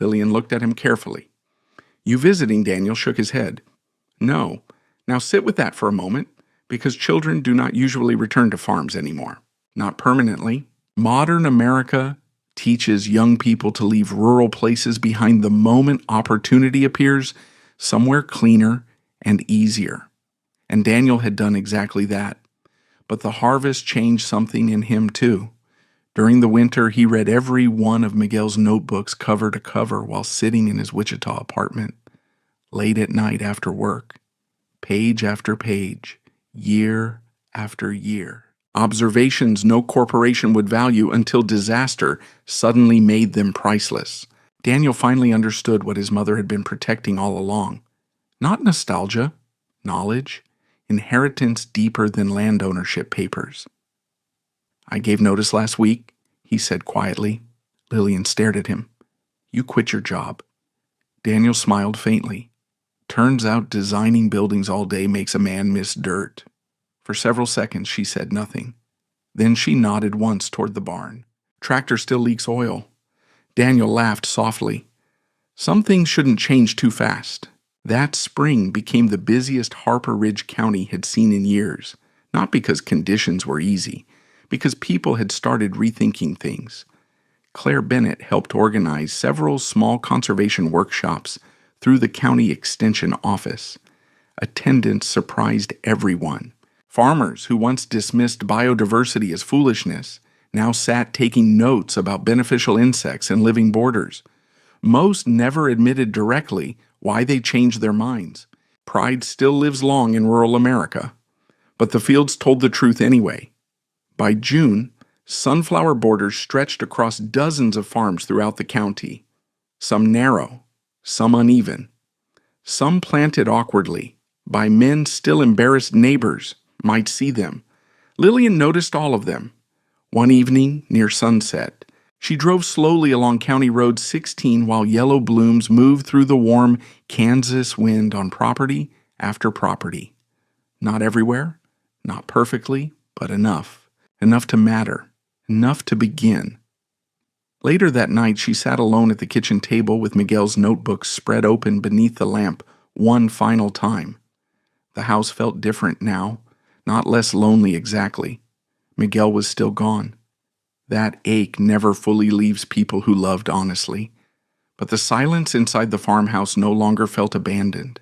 Lillian looked at him carefully. "You visiting?" Daniel shook his head. "No. Now sit with that for a moment, because children do not usually return to farms anymore. Not permanently. Modern America teaches young people to leave rural places behind the moment opportunity appears somewhere cleaner and easier. And Daniel had done exactly that. But the harvest changed something in him too. During the winter, he read every one of Miguel's notebooks cover to cover while sitting in his Wichita apartment, late at night after work, page after page, year after year. Observations no corporation would value until disaster suddenly made them priceless. Daniel finally understood what his mother had been protecting all along. Not nostalgia, knowledge, inheritance deeper than land ownership papers. "I gave notice last week," he said quietly. Lillian stared at him. "You quit your job." Daniel smiled faintly. "Turns out designing buildings all day makes a man miss dirt." For several seconds she said nothing. Then she nodded once toward the barn. "Tractor still leaks oil." Daniel laughed softly. Some things shouldn't change too fast. That spring became the busiest Harper Ridge County had seen in years, not because conditions were easy, because people had started rethinking things. Claire Bennett helped organize several small conservation workshops through the county extension office. Attendance surprised everyone. Farmers who once dismissed biodiversity as foolishness now sat taking notes about beneficial insects and living borders. Most never admitted directly why they changed their minds. Pride still lives long in rural America. But the fields told the truth anyway. By June, sunflower borders stretched across dozens of farms throughout the county. Some narrow, some uneven. Some planted awkwardly, by men still embarrassed neighbors might see them. Lillian noticed all of them. One evening, near sunset, she drove slowly along County Road 16 while yellow blooms moved through the warm Kansas wind on property after property. Not everywhere, not perfectly, but enough. Enough to matter. Enough to begin. Later that night, she sat alone at the kitchen table with Miguel's notebooks spread open beneath the lamp one final time. The house felt different now, not less lonely exactly. Miguel was still gone. That ache never fully leaves people who loved honestly. But the silence inside the farmhouse no longer felt abandoned.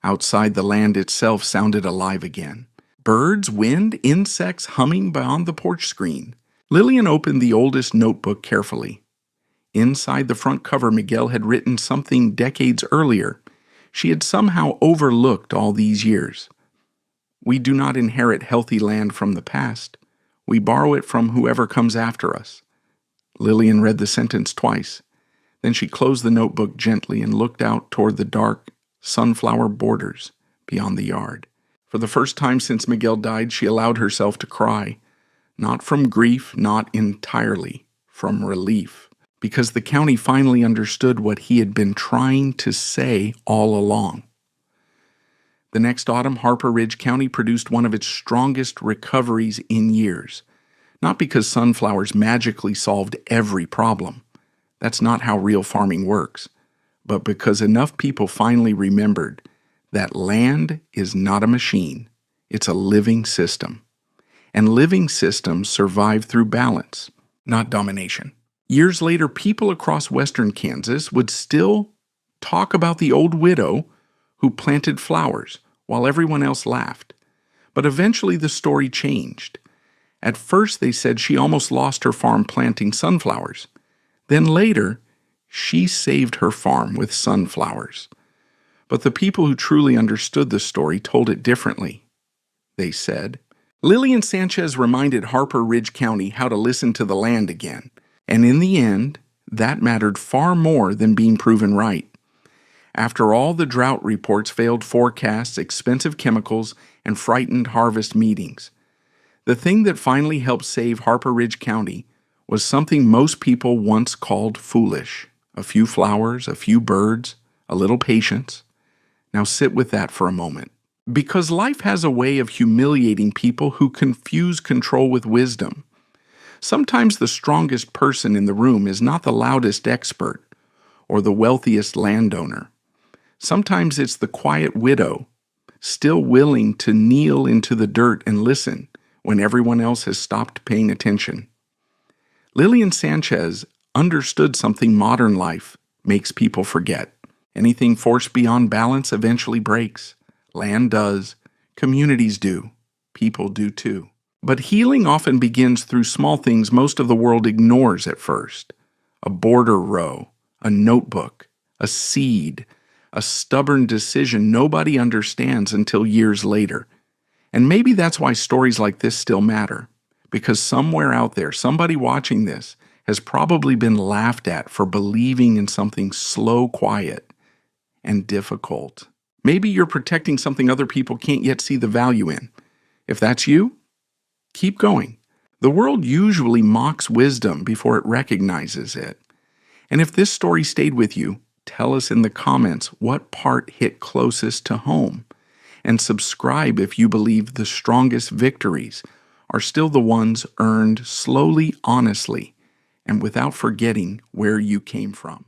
Outside, the land itself sounded alive again. Birds, wind, insects humming beyond the porch screen. Lillian opened the oldest notebook carefully. Inside the front cover, Miguel had written something decades earlier. She had somehow overlooked all these years. "We do not inherit healthy land from the past. We borrow it from whoever comes after us." Lillian read the sentence twice. Then she closed the notebook gently and looked out toward the dark, sunflower borders beyond the yard. For the first time since Miguel died, she allowed herself to cry. Not from grief, not entirely, from relief. Because the county finally understood what he had been trying to say all along. The next autumn, Harper Ridge County produced one of its strongest recoveries in years. Not because sunflowers magically solved every problem. That's not how real farming works. But because enough people finally remembered that land is not a machine. It's a living system. And living systems survive through balance, not domination. Years later, people across western Kansas would still talk about the old widow who planted flowers while everyone else laughed. But eventually the story changed. At first they said she almost lost her farm planting sunflowers. Then later, she saved her farm with sunflowers. But the people who truly understood the story told it differently. They said, Lillian Sanchez reminded Harper Ridge County how to listen to the land again. And in the end, that mattered far more than being proven right. After all the drought reports, failed forecasts, expensive chemicals, and frightened harvest meetings, the thing that finally helped save Harper Ridge County was something most people once called foolish. A few flowers, a few birds, a little patience. Now sit with that for a moment. Because life has a way of humiliating people who confuse control with wisdom. Sometimes the strongest person in the room is not the loudest expert or the wealthiest landowner. Sometimes it's the quiet widow, still willing to kneel into the dirt and listen when everyone else has stopped paying attention. Lillian Sanchez understood something modern life makes people forget. Anything forced beyond balance eventually breaks. Land does. Communities do. People do too. But healing often begins through small things most of the world ignores at first: a border row, a notebook, a seed, a stubborn decision nobody understands until years later. And maybe that's why stories like this still matter, because somewhere out there, somebody watching this has probably been laughed at for believing in something slow, quiet, and difficult. Maybe you're protecting something other people can't yet see the value in. If that's you, keep going. The world usually mocks wisdom before it recognizes it. And if this story stayed with you, tell us in the comments what part hit closest to home. And subscribe if you believe the strongest victories are still the ones earned slowly, honestly, and without forgetting where you came from.